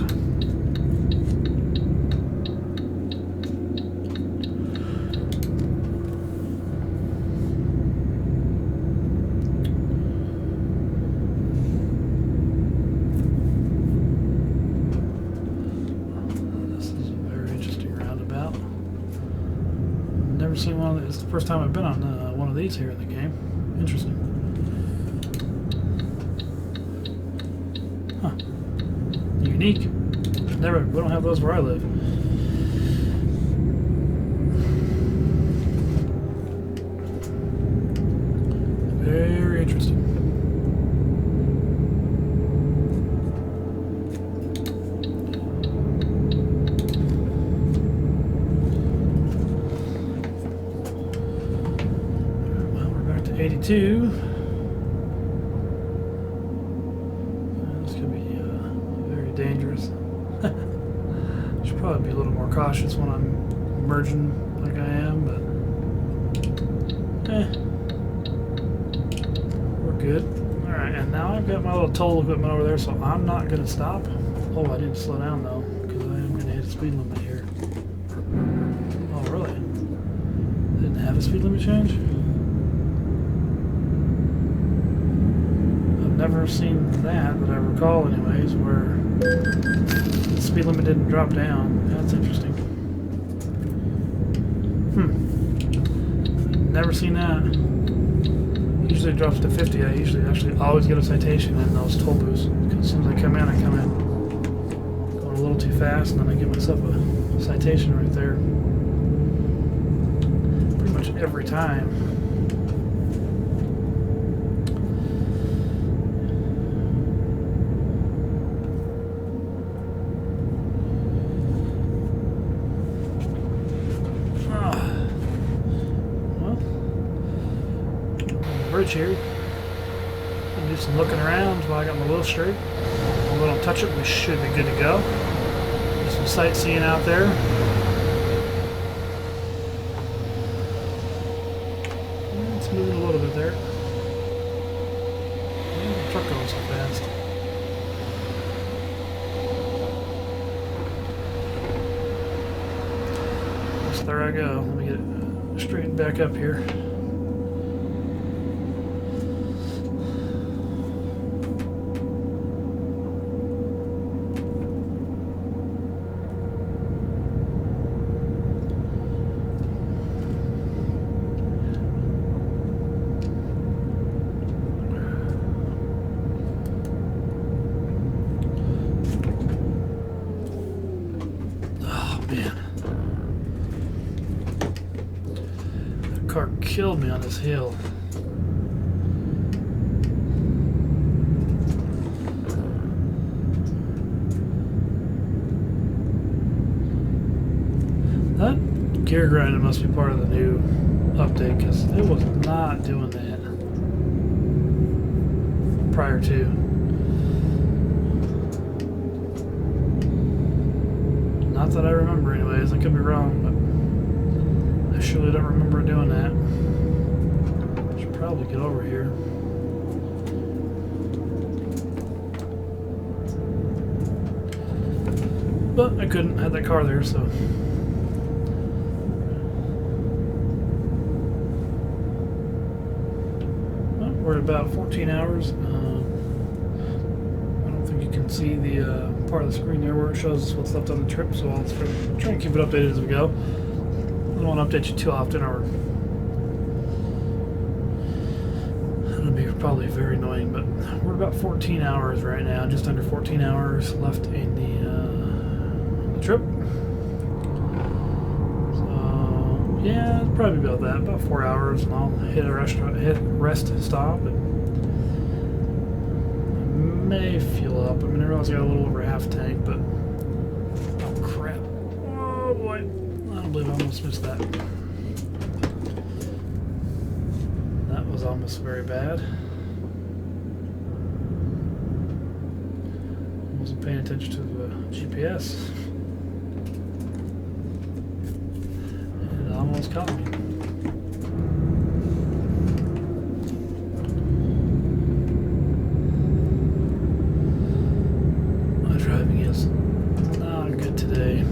Never seen one. It's the first time I've been on one of these here in the game. Interesting. Huh. Unique. Never. We don't have those where I live. Very interesting. Well, we're back to 82. This could be very dangerous. Should probably be a little more cautious when I'm merging like I am, but we're good. Alright, and now I've got my little toll equipment over there, so I'm not going to stop. Oh, I didn't slow down though, because I am going to hit a speed limit here. Oh, really? Didn't have a speed limit change? I've never seen that I recall anyways, where the speed limit didn't drop down. That's interesting. Never seen that. Usually it drops to 50. I usually actually always get a citation in those toll booths. Because as soon as I come in going a little too fast, and then I give myself a citation right there. Pretty much every time. Bridge here. I'll do some looking around while I got my wheel straight. We'll let them touch it. We should be good to go. Do some sightseeing out there. It's moving a little bit there. The truck going so fast. Yes, there I go. Let me get it straightened back up here. Car killed me on this hill. That gear grinding must be part of the new update, because it was not doing that prior to. Not that I remember anyways. I could be wrong, but I surely don't remember doing that. Should probably get over here. But I couldn't. I had that car there, so. Well, we're at about 14 hours. I don't think you can see the part of the screen there where it shows us what's left on the trip, so I'll try and keep it updated as we go. I don't want to update you too often, or it'll be probably very annoying, but we're about 14 hours right now, just under 14 hours left in the trip. So yeah, it's probably about that, about 4 hours, and I'll hit a rest stop, and I may fuel up. I mean, I realize I got a little over half tank, but oh crap. believe I almost missed that. That was almost very bad. Wasn't paying attention to the GPS. It almost caught me. My driving is not good today.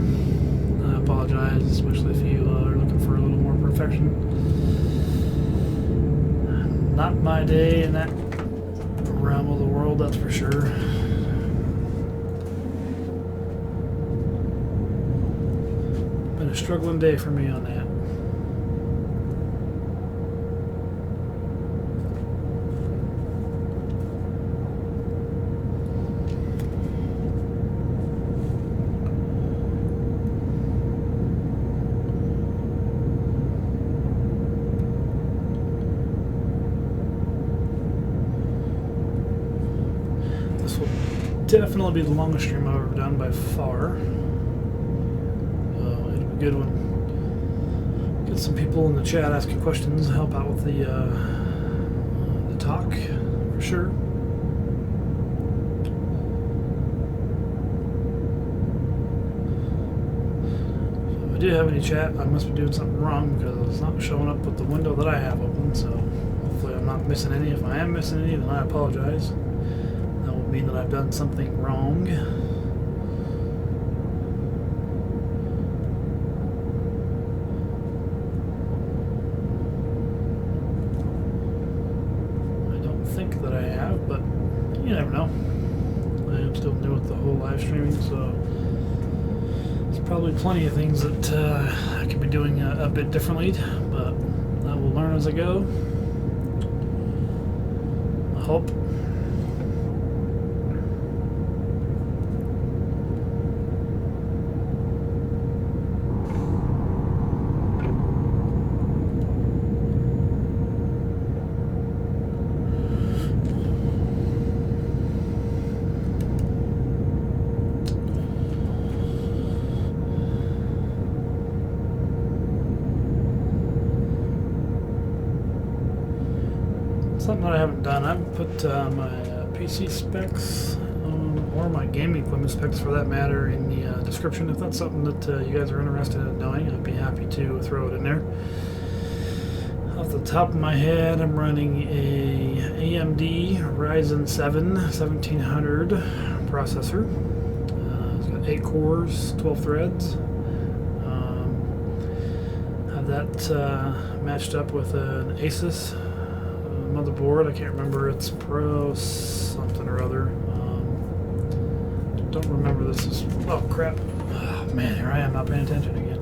I apologize, especially if you are looking for a little more perfection. Not my day in that realm of the world, that's for sure. Been a struggling day for me on that. This will definitely be the longest stream I've ever done by far. It'll be a good one. Get some people in the chat asking questions, help out with the talk for sure. So if I do have any chat, I must be doing something wrong because it's not showing up with the window that I have open. So hopefully I'm not missing any. If I am missing any, then I apologize. That would mean that I've done something wrong. I don't think that I have, but you never know. I am still new with the whole live streaming, so there's probably plenty of things that I could be doing a bit differently, but I will learn as I go. I hope. Something that I haven't done, I've put my PC specs or my gaming equipment specs for that matter in the description. If that's something that you guys are interested in knowing, I'd be happy to throw it in there. Off the top of my head, I'm running a AMD Ryzen 7 1700 processor. It's got 8 cores, 12 threads. Have that matched up with an Asus motherboard. I can't remember, it's Pro something or other. Don't remember this is, oh crap. Oh, man, here I am not paying attention again.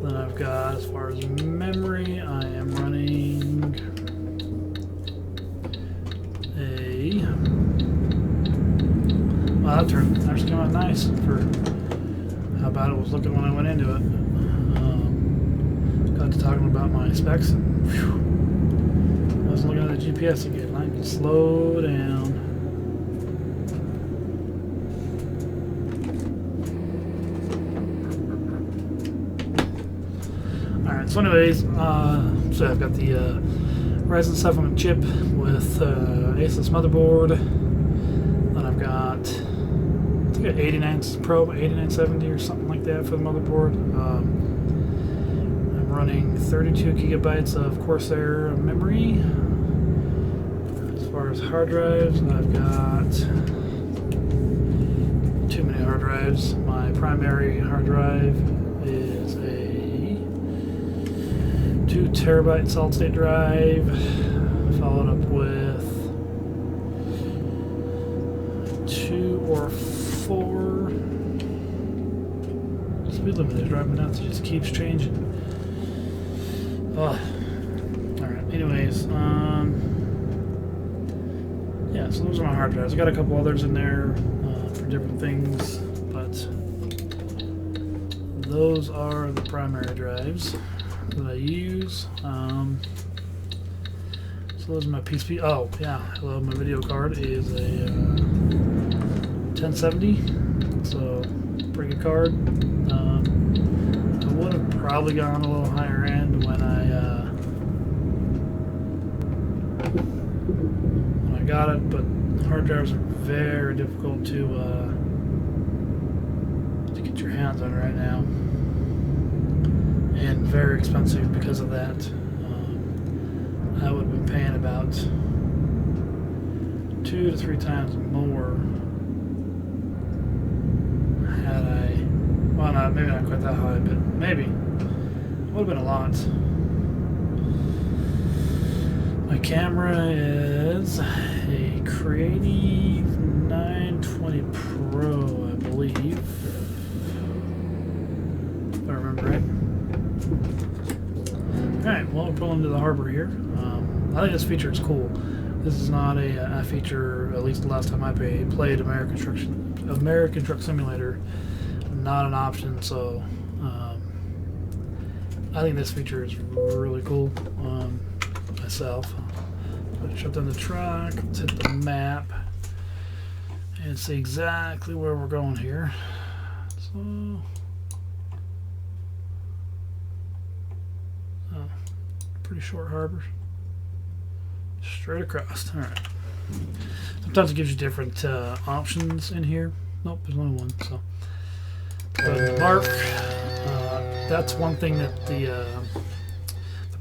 Then I've got, as far as memory, I am running a, wow, that turned actually came out nice for how bad it was looking when I went into it. Got to talking about my specs and whew, I was looking at the GPS again. I can slow down. Alright, so anyways, so I've got the Ryzen 7 chip with Asus motherboard. Then I've got, I think an 89 Pro 8970 or something like that for the motherboard. Running 32 gigabytes of Corsair memory. As far as hard drives, I've got too many hard drives. My primary hard drive is a 2 terabyte solid state drive, followed up with 2 or 4 speed limit is driving nuts. It just keeps changing. Oh. Alright, anyways, yeah, so those are my hard drives. I got a couple others in there for different things, but those are the primary drives that I use. So those are my PSP. Oh, yeah, hello, my video card is a 1070, so pretty good card. I would have probably gone a little higher end when I got it, but hard drives are very difficult to get your hands on right now, and very expensive because of that. I would have been paying about 2 to 3 times more had I, well, maybe not quite that high, but maybe it would have been a lot. My camera is a Creative 920 Pro, I believe, if I remember right. Alright, well, we're pulling into the harbor here. I think this feature is cool. This is not a feature, at least the last time I played American Truck Simulator, not an option, so I think this feature is really cool myself. Let's shut down the truck, let's hit the map, and see exactly where we're going here. So, pretty short harbor. Straight across. Alright. Sometimes it gives you different options in here. Nope, there's only one. So, the bark. That's one thing that the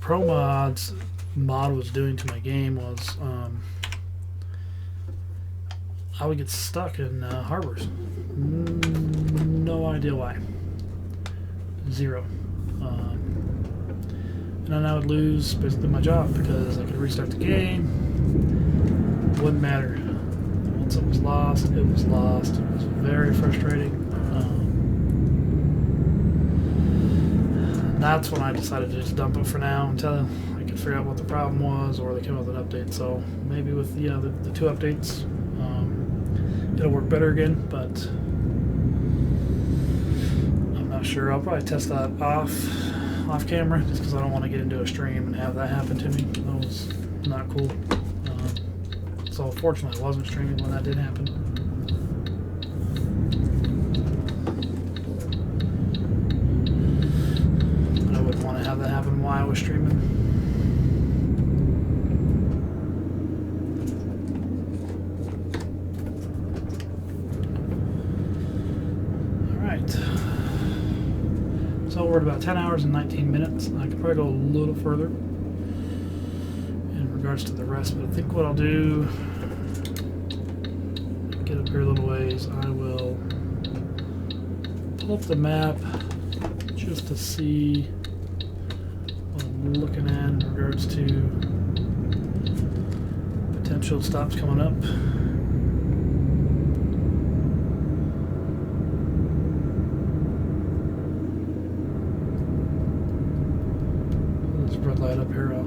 Pro Mods mod was doing to my game was I would get stuck in harbors. No idea why. Zero. And then I would lose basically my job because I could restart the game. It wouldn't matter. Once it was lost, it was lost. It was very frustrating. And that's when I decided to just dump it for now until I could figure out what the problem was, or they came out with an update. So maybe with the 2 updates, it'll work better again, but I'm not sure. I'll probably test that off camera, just because I don't want to get into a stream and have that happen to me. That was not cool. So fortunately I wasn't streaming when that did happen. But I wouldn't want to have that happen while I was streaming. Alright. So we're at about 10 hours and 19 minutes. I could probably go a little further in regards to the rest, but I think what I'll do, get up here a little ways, I will pull up the map just to see what I'm looking at in regards to potential stops coming up. Red light up here. I'll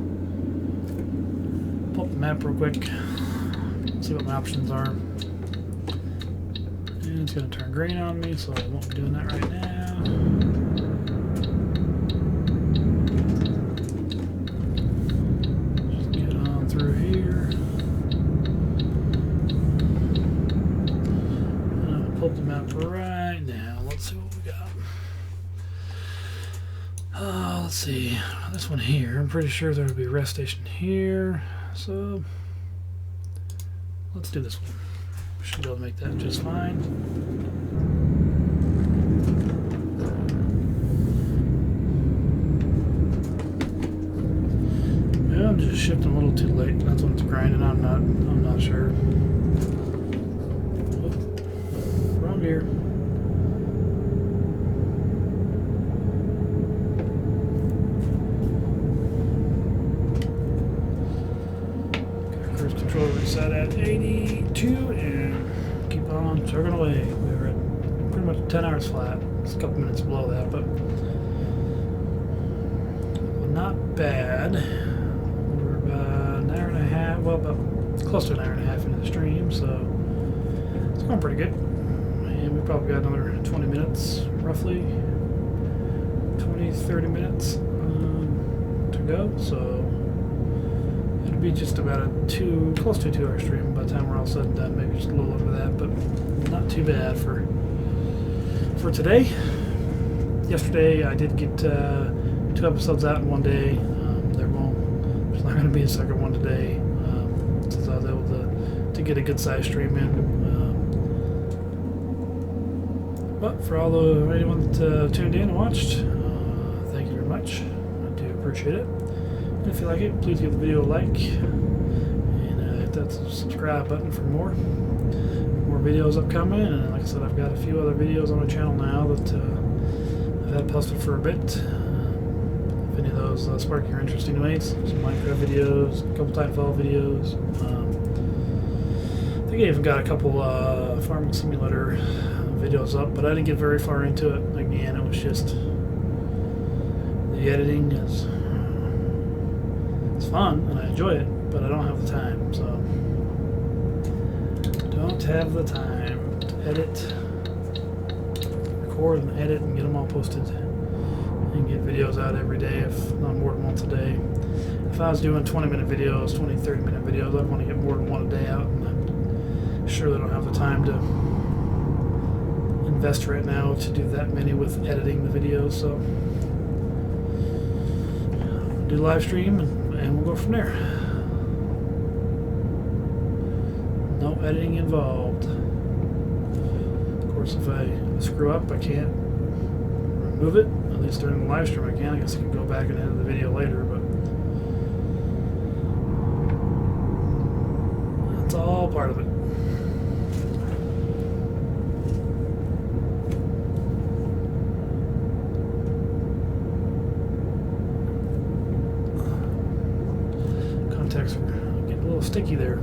pull up the map real quick, see what my options are. And it's going to turn green on me, so I won't be doing that right now. Just get on through here. And I'm going to pull up the map right now. Let's see what we got. Let's see, this one here, I'm pretty sure there would be a rest station here, so let's do this one. We should be able to make that just fine. Maybe I'm just shifting a little too late. That's when it's grinding. I'm not sure. Oh, wrong gear. Control reset at 82 and keep on chugging away. We were at pretty much 10 hours flat. It's a couple minutes below that, but not bad. We're about an hour and a half, well, about close to an hour and a half into the stream, so it's going pretty good. And we probably got another 20 minutes, roughly 20-30 minutes to go, so it'll be just about a close to a 2-hour stream by the time we're all said and done. Maybe just a little over that, but not too bad for for today. Yesterday I did get 2 episodes out in one day. There's not going to be a second one today, since I was able to get a good size stream in. But for anyone that tuned in and watched, thank you very much. I do appreciate it. And if you like it, please give the video a like and hit that subscribe button for more videos upcoming. And like I said, I've got a few other videos on my channel now that I've had posted for a bit. If any of those spark your interest anyways, some Minecraft videos, a couple Titanfall videos. I think I even got a couple farming simulator videos up, but I didn't get very far into it. Again, it was just the editing it's fun and I enjoy it, but I don't have the time. So don't have the time to edit, record and edit and get them all posted and get videos out every day, if not more than once a day. If I was doing 20-minute videos, 30-minute videos, I'd want to get more than one a day out, and I surely don't have the time to invest right now to do that many with editing the videos. So do live stream and we'll go from there. No editing involved. Of course, if I screw up, I can't remove it. At least during the live stream I can. I guess I can go back and edit the video later, but that's all part of it. Contacts are getting a little sticky there.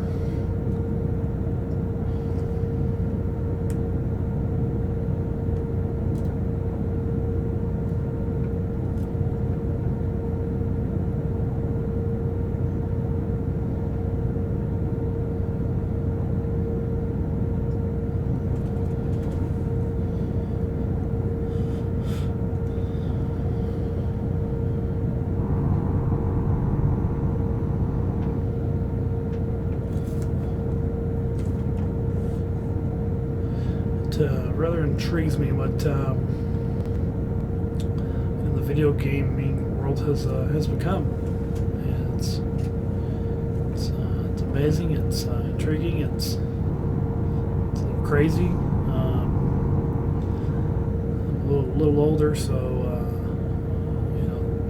Rather intrigues me what the video gaming world has become. And it's amazing. It's intriguing. It's crazy. I'm a little older, so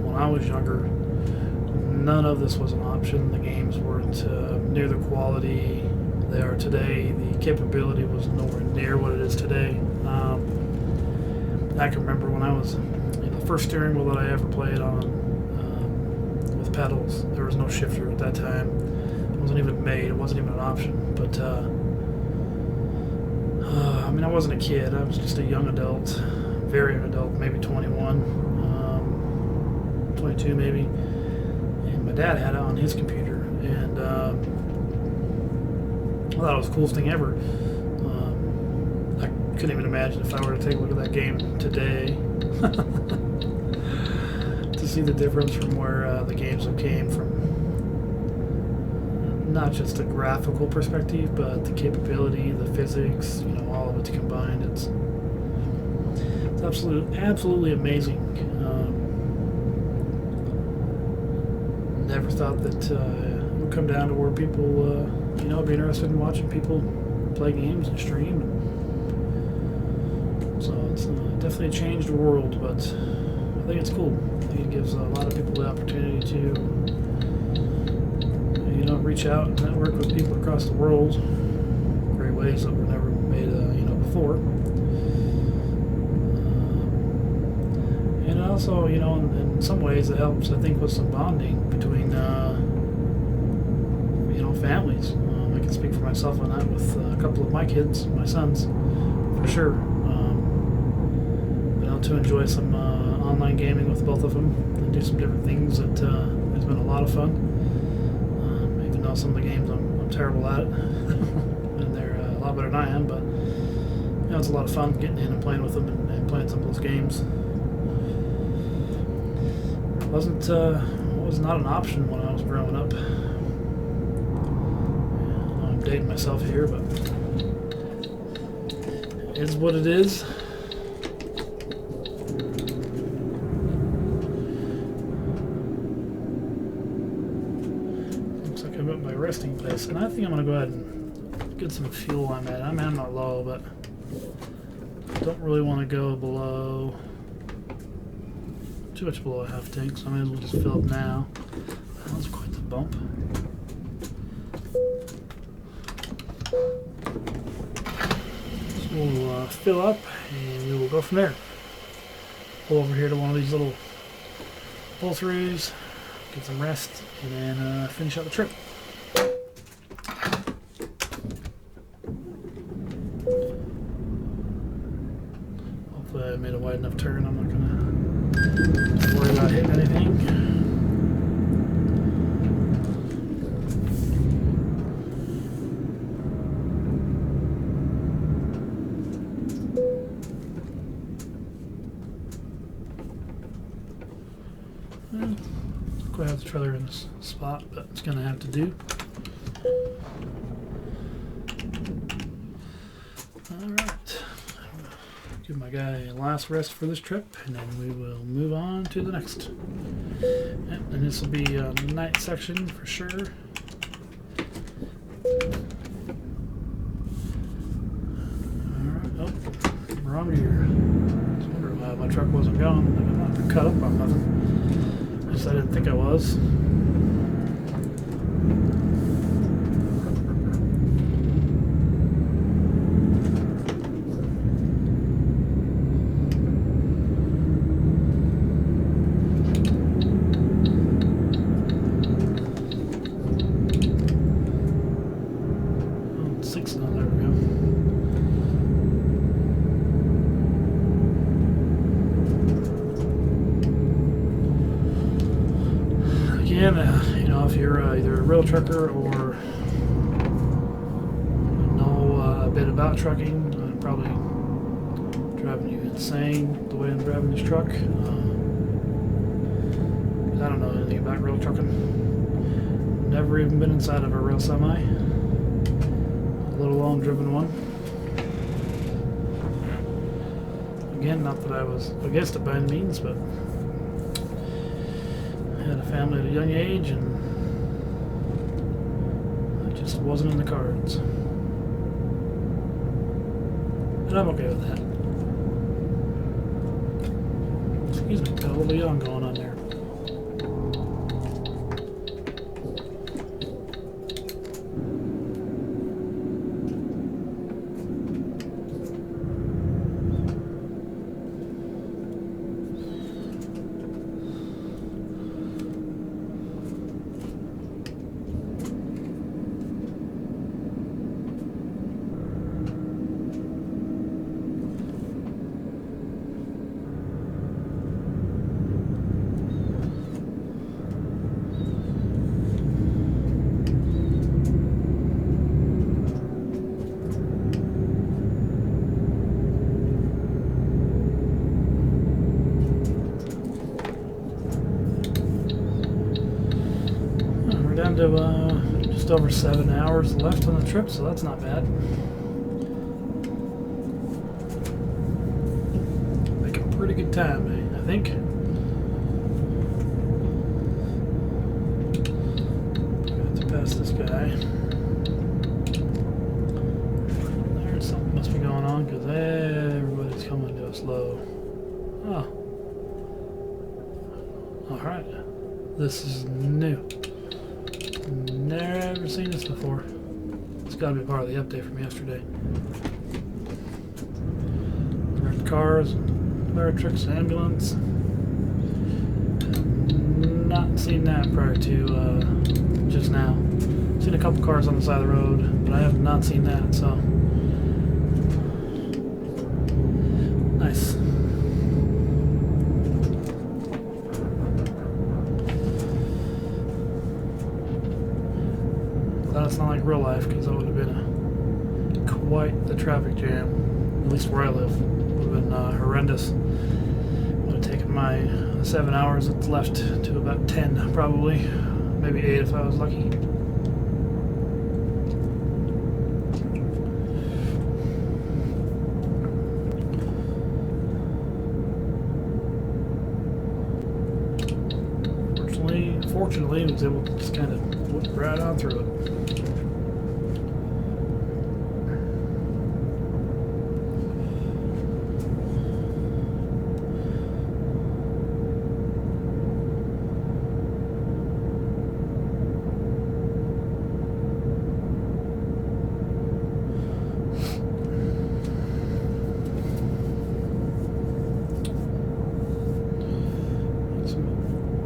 when I was younger, none of this was an option. The games weren't near the quality they are today. The capability was nowhere near what it is today. I can remember when I was the first steering wheel that I ever played on with pedals. There was no shifter at that time. It wasn't even made. It wasn't even an option. But I mean, I wasn't a kid. I was just a young adult, very young adult, maybe 21, 22 maybe. And my dad had it on his computer, and I thought it was the coolest thing ever. I couldn't even imagine if I were to take a look at that game today to see the difference from where the games have came from. Not just a graphical perspective, but the capability, the physics, all of it combined. It's absolutely amazing. Never thought that it would come down to where people be interested in watching people play games and stream. So it's definitely a changed world, but I think it's cool. I think it gives a lot of people the opportunity to reach out and network with people across the world in great ways that were never made before. And also, in some ways it helps, I think, with some bonding between families. I can speak for myself on that with a couple of my kids, my sons, for sure. Been able to enjoy some online gaming with both of them and do some different things that has been a lot of fun. Even though some of the games I'm terrible at it, and they're a lot better than I am, but it's a lot of fun getting in and playing with them and playing some of those games. It was not an option when I was growing up. I'm dating myself here, but it's what it is. resting place, and I think I'm going to go ahead and get some fuel on that. I mean, I'm not low, but don't really want to go below, too much below a half tank, so I may as well just fill up now. That was quite the bump. So we'll fill up, and we will go from there. Pull over here to one of these little pull-throughs, get some rest, and then finish out the trip. Hopefully I made a wide enough turn. I'm not gonna worry about hitting anything. Go ahead with the trailer in this spot, but it's gonna have to do. Alright. Give my guy a last rest for this trip, and then we will move on to the next. Yep, and this will be a night section for sure. Alright, oh, wrong gear. I was wondering why my truck wasn't going. I'm not cut up on nothing. Just I didn't think I was. You know, if you're either a real trucker or know a bit about trucking, I'm probably driving you insane the way I'm driving this truck. 'Cause I don't know anything about real trucking. Never even been inside of a real semi, let alone driven one. Again, not that I was against it by any means, but had a family at a young age, and it just wasn't in the cards. And I'm okay with that. Excuse me, got a little yawn going on there. Down to just over 7 hours left on the trip, so that's not bad. Making pretty good time, I think. Got to pass this guy. There's something must be going on because everybody's coming to us slow. Oh. Alright. This is new. Never seen this before. It's got to be part of the update from yesterday. Red cars, fire trucks, ambulance. Not seen that prior to just now. Seen a couple cars on the side of the road, but I have not seen that. So nice. It's not like real life, because that would have been quite the traffic jam, at least where I live. It would have been horrendous. It would have taken my 7 hours that's left to about 10 probably, maybe 8 if I was lucky. Fortunately, I was able to just kind of went right on through it.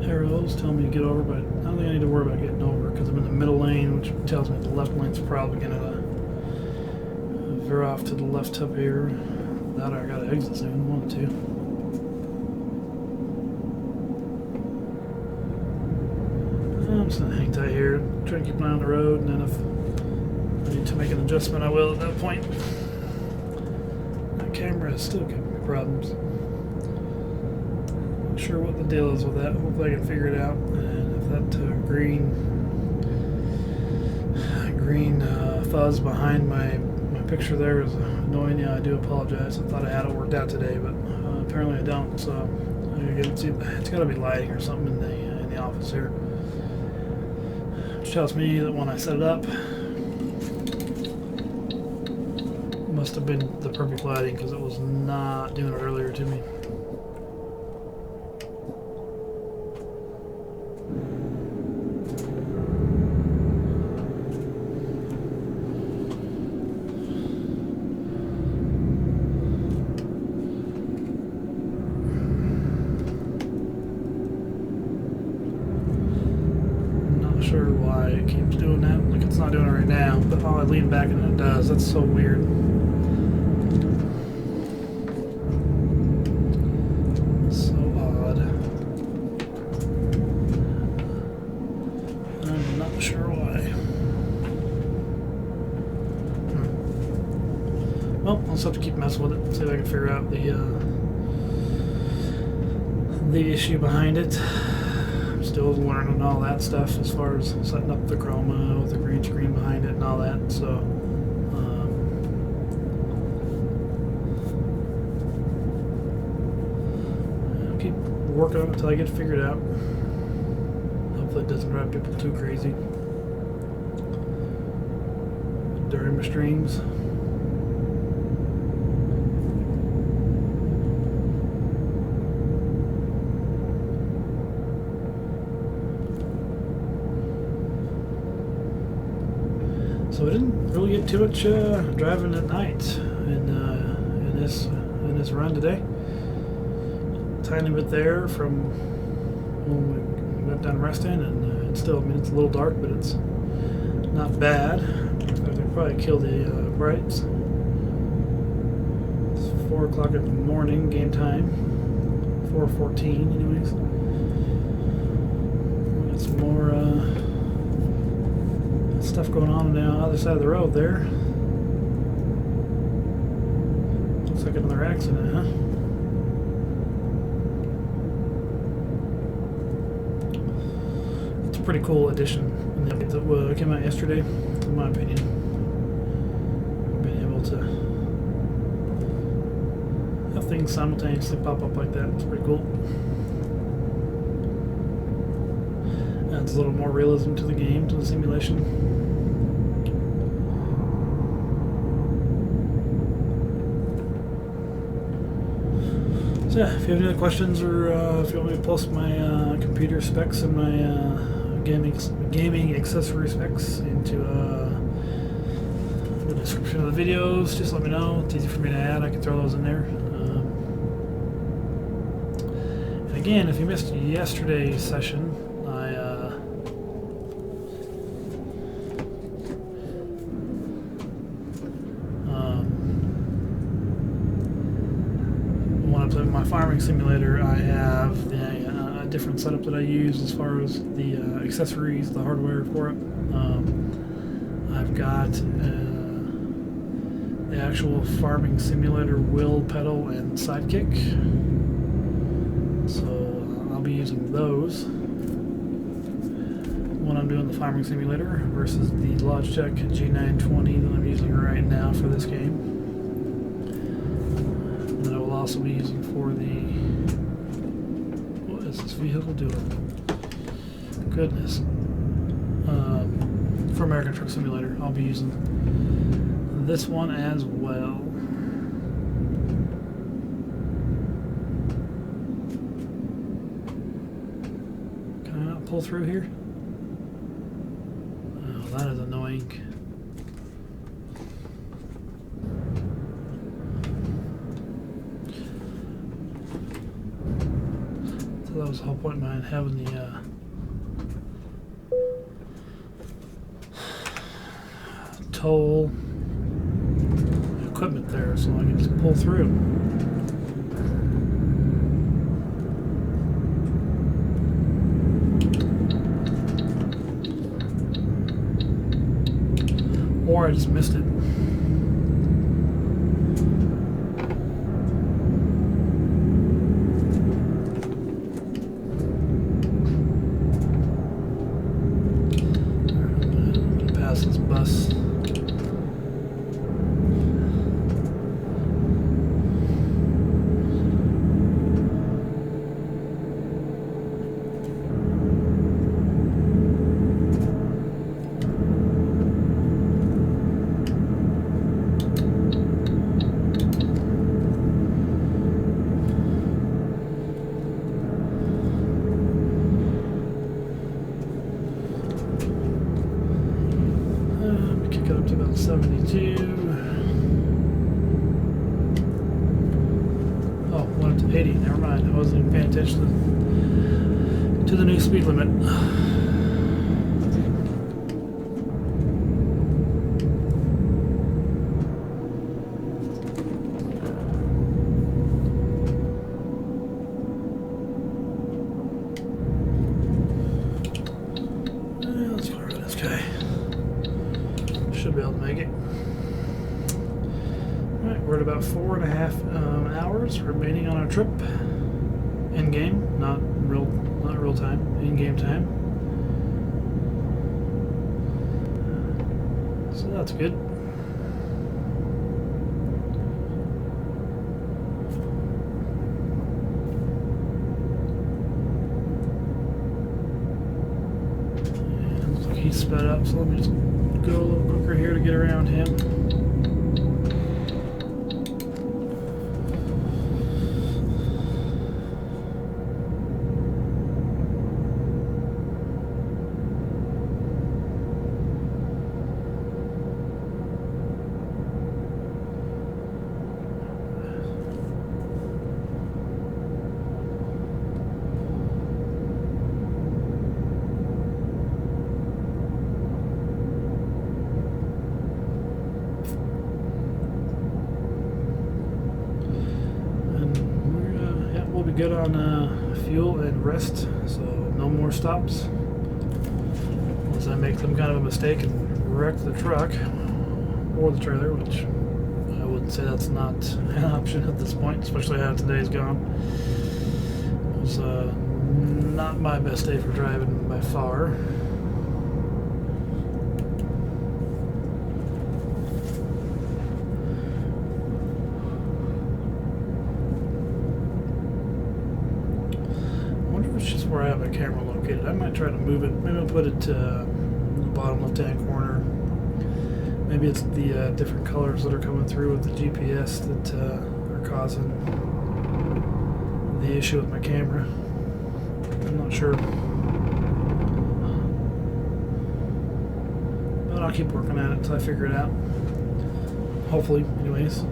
Arrows tell me to get over, but I don't think I need to worry about getting over because I'm in the middle lane, which tells me the left lane's probably going to veer off to the left tip here. That I got to exit soon, one or two. I'm just going to hang tight here, try to keep an eye on the road, and then if I need to make an adjustment, I will at that point. My camera is still giving me problems. Sure what the deal is with that. Hopefully I can figure it out. And if that green fuzz behind my picture there is annoying, yeah, I do apologize. I thought I had it worked out today, but apparently I don't. So it's got to be lighting or something in the office here, which tells me that when I set it up, it must have been the perfect lighting because it was not doing it earlier to me. Sure why it keeps doing that. Like it's not doing it right now, but I lean back and it does. That's so weird. So odd. I'm not sure why. Well, I'll just have to keep messing with it, see if I can figure out the issue behind it. Still learning all that stuff as far as setting up the chroma with the green screen behind it and all that. So I'll keep working on it until I get it figured out. Hopefully it doesn't drive people too crazy during my streams. So I didn't really get too much driving at night in this run today. Tiny bit there from when we got done resting, and it's still, I mean, it's a little dark, but it's not bad. In fact, I could probably kill the brights. It's 4 o'clock in the morning, game time. 4:14, anyways. We got some more stuff going on the other side of the road there. Looks like another accident, huh? It's a pretty cool addition in the update that came out yesterday, in my opinion. Being able to have things simultaneously pop up like that, it's pretty cool. Adds a little more realism to the game, to the simulation. So yeah, if you have any other questions, or if you want me to post my computer specs and my gaming accessory specs into the description of the videos, just let me know. It's easy for me to add. I can throw those in there. And again, if you missed yesterday's session, my farming simulator, I have a different setup that I use as far as the accessories, the hardware for it. I've got the actual farming simulator wheel, pedal, and sidekick. So I'll be using those when I'm doing the farming simulator versus the Logitech G920 that I'm using right now for this game. That I will also be using for the... What is this vehicle doing? Goodness. for American Truck Simulator. I'll be using this one as well. Can I not pull through here? Oh, that is annoying. So that was the whole point of mine having the toll equipment there so I can just pull through. Or I just missed it. I'm gonna pass this bus. Kick it up to about 72. Oh, went up to 80. Never mind. I wasn't even paying attention to the new speed limit. Let's go over this guy. Should be able to make it. Alright, we're at about 4.5 hours remaining on our trip. In game, not real time, in game time. So that's good. And looks like he's sped up, so let me just go a little quicker here to get around him. We'll be good on fuel and rest, so no more stops unless I make some kind of a mistake and wreck the truck or the trailer, which I wouldn't say that's not an option at this point, especially how today's gone. It was not my best day for driving by far. It's just where I have my camera located. I might try to move it. Maybe I'll put it to the bottom left-hand corner. Maybe it's the different colors that are coming through with the GPS that are causing the issue with my camera. I'm not sure. But I'll keep working at it until I figure it out. Hopefully, anyways. I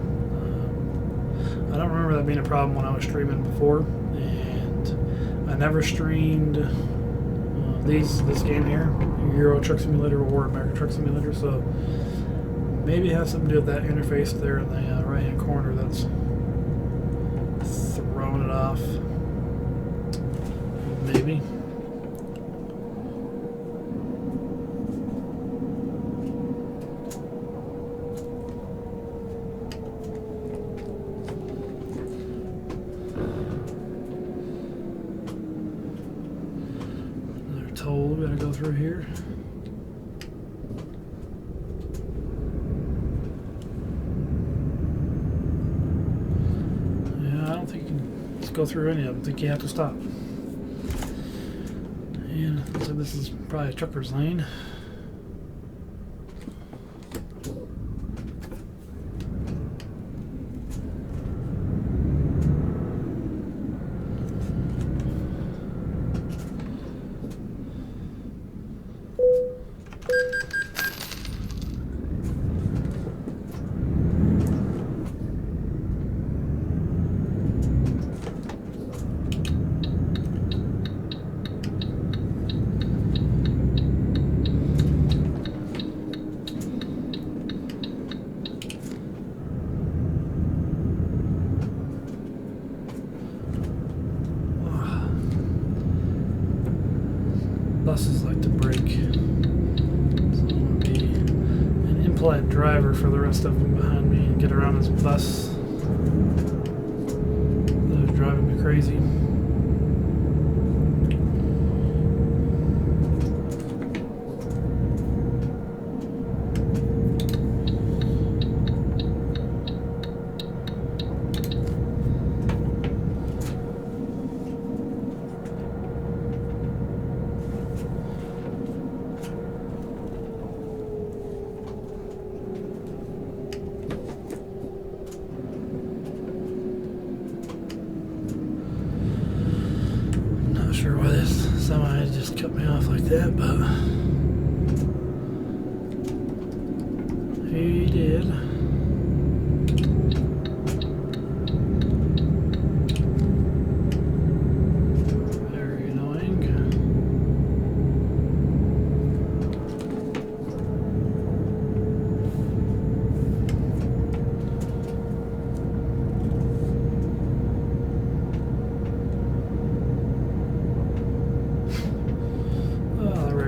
don't remember that being a problem when I was streaming before. I never streamed this game here, Euro Truck Simulator or American Truck Simulator, so maybe it has something to do with that interface there in the right-hand corner that's throwing it off. Maybe. Toll, we gotta go through here. Yeah, I don't think you can just go through any of them. I think you have to stop. And it looks like this is probably a trucker's lane. Buses like to brake, so I'm going to be an impolite driver for the rest of them behind me and get around this bus that is driving me crazy. Not sure why this semi just cut me off like that, but he did. Very annoying.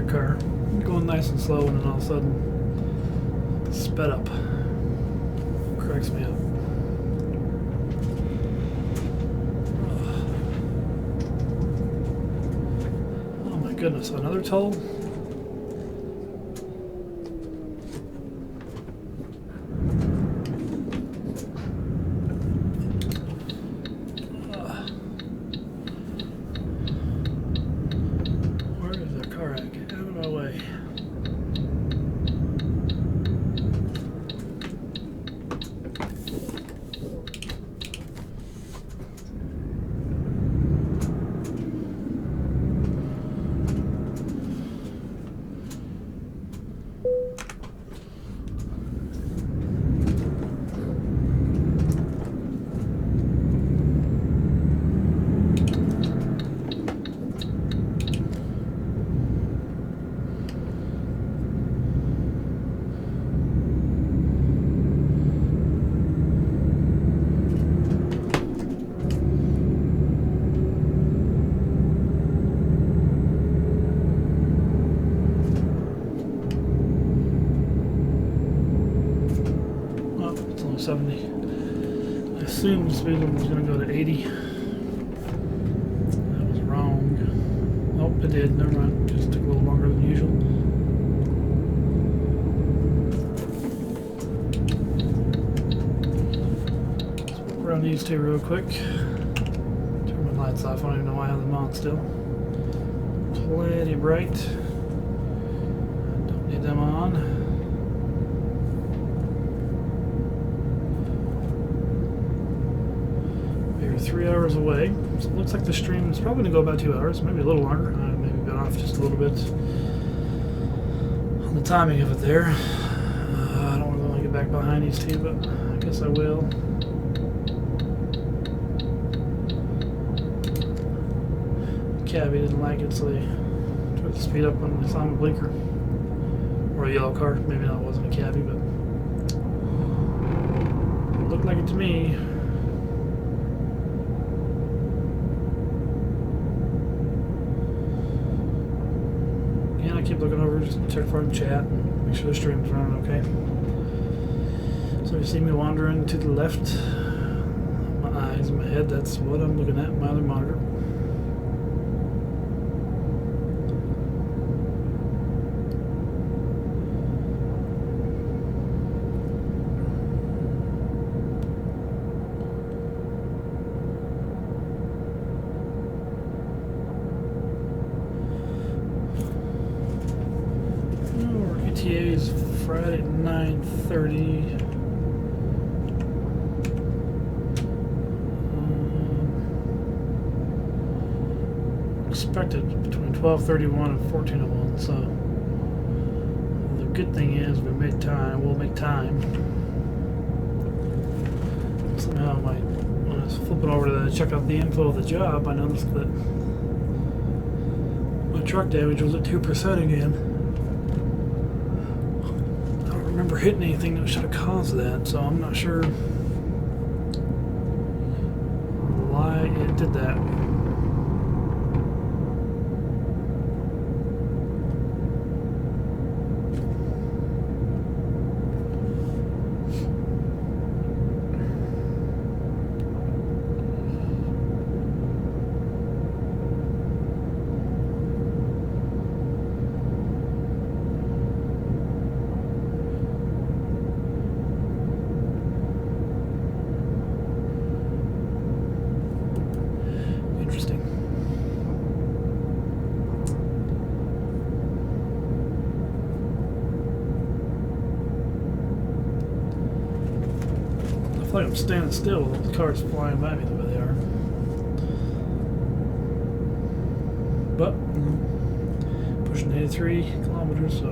Car going nice and slow, and then all of a sudden sped up. Cracks me up. Oh my goodness, another toll? Where is that car at? Get out of my way. Oh, it's only 70. I assumed the speed limit was going to go to 80. That was wrong. Oh, it did. Never mind. Just took a little longer than usual. Let's walk around these two real quick. Turn my lights off. I don't even know why I have them on still. Plenty bright. Don't need them on. We're 3 hours away, so it looks like the stream is probably going to go about 2 hours, maybe a little longer. Maybe been off just a little bit on the timing of it there. I don't really want to get back behind these two, but I guess I will. Cabbie didn't like it, so they tried to speed up when they saw my blinker. Or a yellow car. Maybe that wasn't a cabbie, but it looked like it to me. And I keep looking over just to check for the chat and make sure the stream's running okay. So if you see me wandering to the left, my eyes and my head, that's what I'm looking at, my other monitor. Friday at 9:30. Expected between 12:31 and 14:01. So the good thing is we made time. We'll make time. Somehow, when I was flipping over to check out the info of the job, I noticed that my truck damage was at 2% again. I don't remember hitting anything that should have caused that, so I'm not sure why it did that. I feel like I'm standing still with the cars flying by me the way they are. But, pushing 83 kilometers, so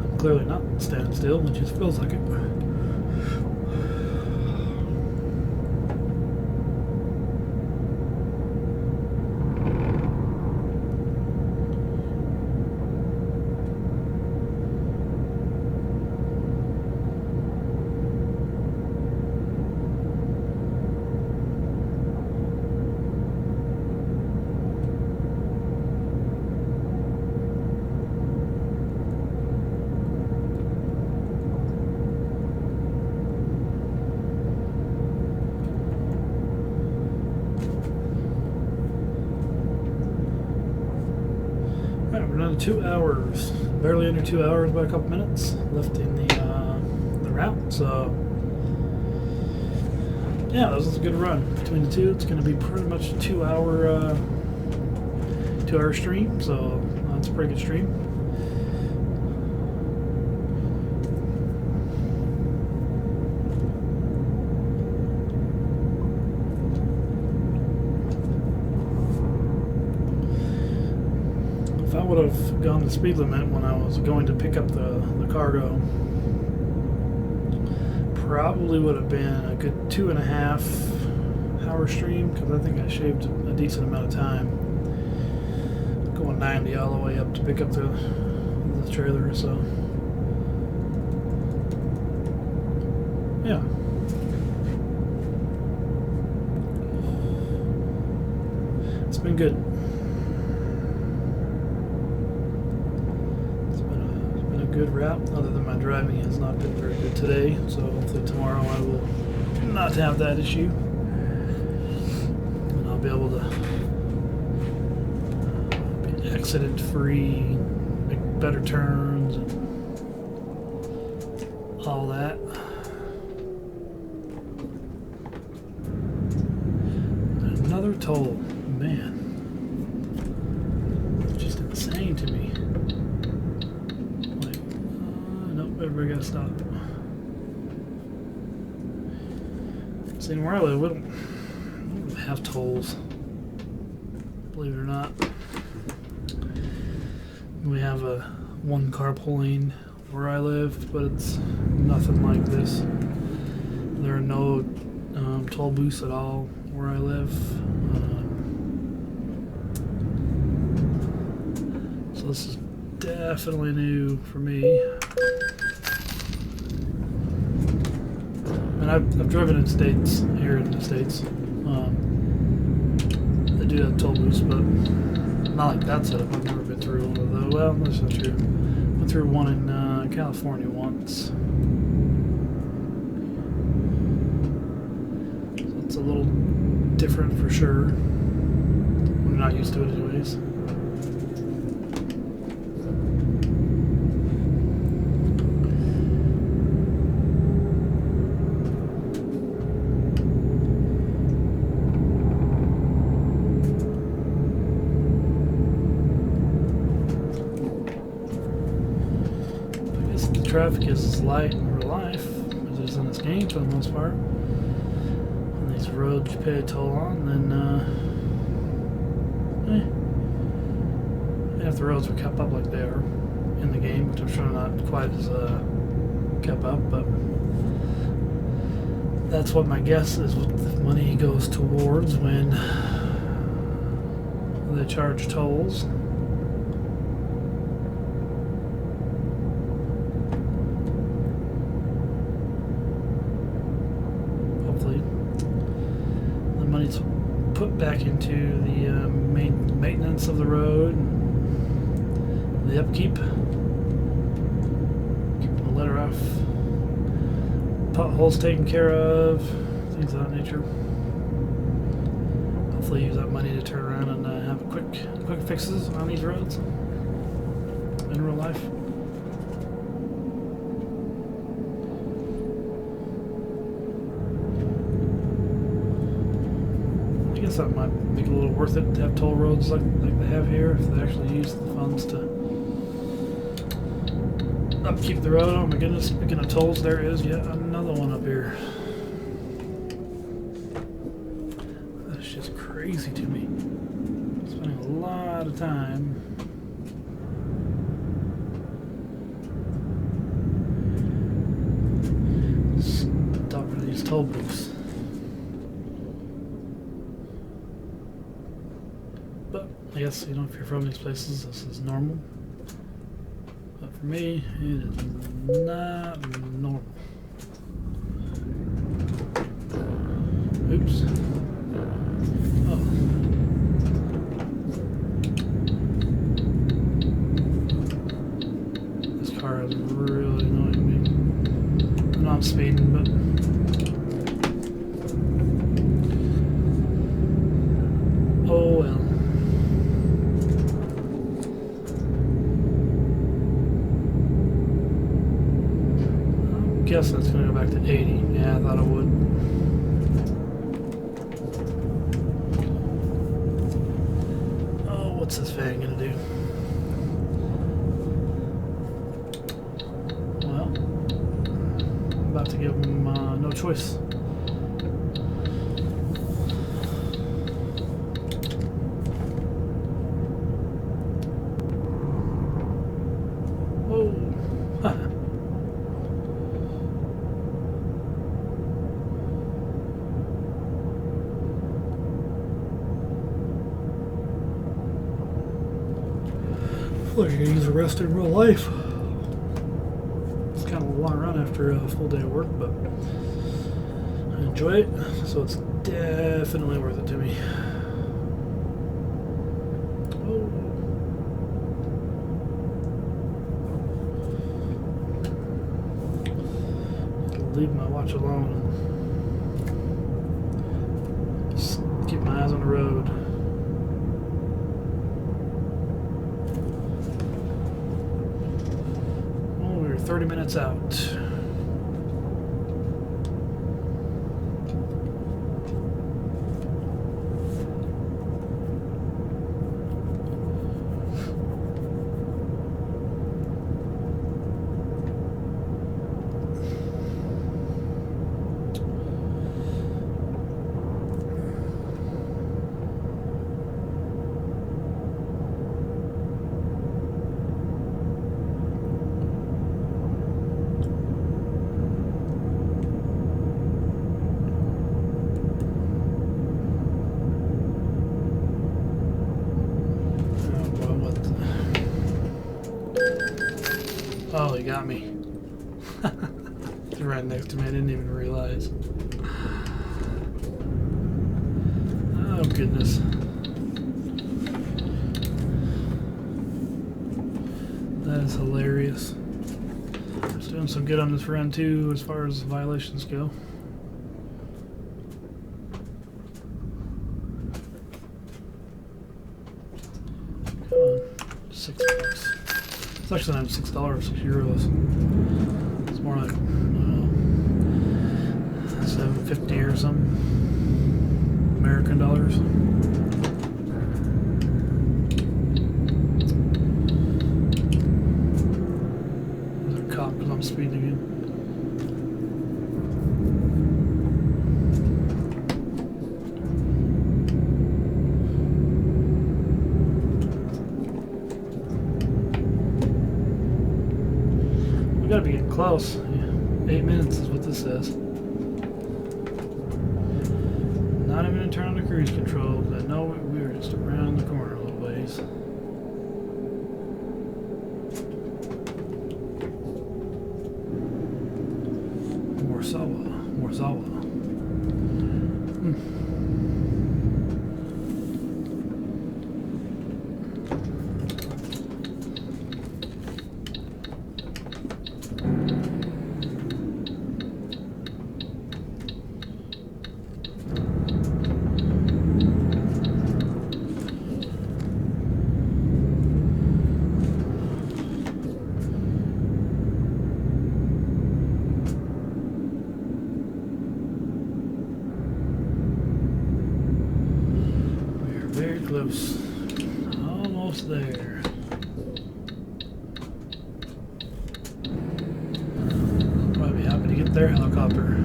I'm clearly not standing still, it just feels like it. We're another 2 hours, barely under 2 hours by a couple minutes left in the route. So yeah, this is a good run between the two. It's going to be pretty much a 2-hour stream, so that's a pretty good stream. If I would have gone the speed limit when I was going to pick up the cargo, probably would have been a good 2.5-hour stream, because I think I shaved a decent amount of time going 90 all the way up to pick up the trailer. So yeah. It's been good. Good route, other than my driving has not been very good today, so hopefully tomorrow I will not have that issue and I'll be able to be accident free, make better turns and all that. Another toll, man, it's just insane to me. Everybody gotta stop. See, where I live, we don't have tolls, believe it or not. We have a one carpooling where I live, but it's nothing like this. There are no toll booths at all where I live. So this is definitely new for me. I've driven in states, here in the States, they do have toll booths, but not like that setup. I've never been through one of those. Well, that's not true. Went through one in California once. So it's a little different for sure. I'm not used to it anyways. traffic is as light in real life as it is in this game for the most part. And these roads you pay a toll on, then if the roads were kept up like they are in the game, which I'm sure not quite as kept up, but that's what my guess is what the money goes towards when they charge tolls. Hopefully the money's put back into the maintenance of the road and the upkeep, keeping the litter off, potholes taken care of, things of that nature. Hopefully use that money to turn around and have quick fixes on these roads in real life. I guess that might make it a little worth it to have toll roads like they have here, if they actually use the funds to upkeep the road. Oh my goodness, speaking of tolls, there is yet another one up here. That's just crazy to me. Spending a lot of time talking to these toll booths. But I guess, you know, if you're from these places, this is normal. But for me, it is not normal. Oops. Oh. This car is really annoying me. I know I'm speeding, but oh well. I guess that's going to go back to 80. Yeah, I thought it would. Oh, what's this fan going to do? Well, I'm about to give him no choice. Whoa. Like you use the rest in real life. It's kind of a long run after a full day of work, but I enjoy it, so it's definitely worth it to me. Oh. Leave my watch alone and just keep my eyes on the road. Oh, we're 30 minutes out. Oh, he got me. He's right next to me. I didn't even realize. Oh, goodness. That is hilarious. Just doing some good on this run, too, as far as violations go. Come on. $6. It's actually not $6, €6. It's more like, I don't know, $7.50 or something. American dollars. There's a cop on top speed again. We gotta be getting close. Yeah. 8 minutes is what this says. Not even gonna turn on the cruise control, because I know we were just around the corner a little ways. Morzawa. Very close. Almost there. Might be happy to get their helicopter.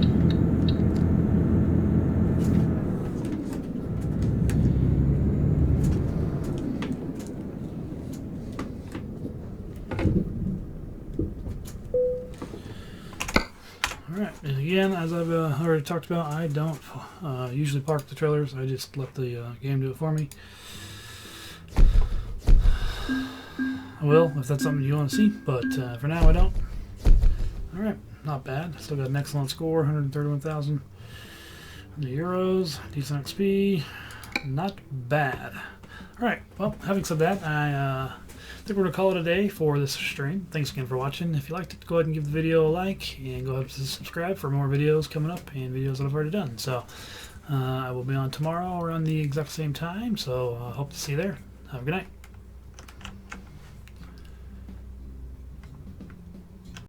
Alright, and again, as I've already talked about, I don't usually park the trailers. I just let the game do it for me. I will, if that's something you want to see, but for now I don't. Alright, not bad. Still got an excellent score, 131,000 euros, decent XP, not bad. Alright, well, having said that, I think we're going to call it a day for this stream. Thanks again for watching. If you liked it, go ahead and give the video a like, and go ahead and subscribe for more videos coming up, and videos that I've already done. So, I will be on tomorrow around the exact same time, so I hope to see you there. Have a good night.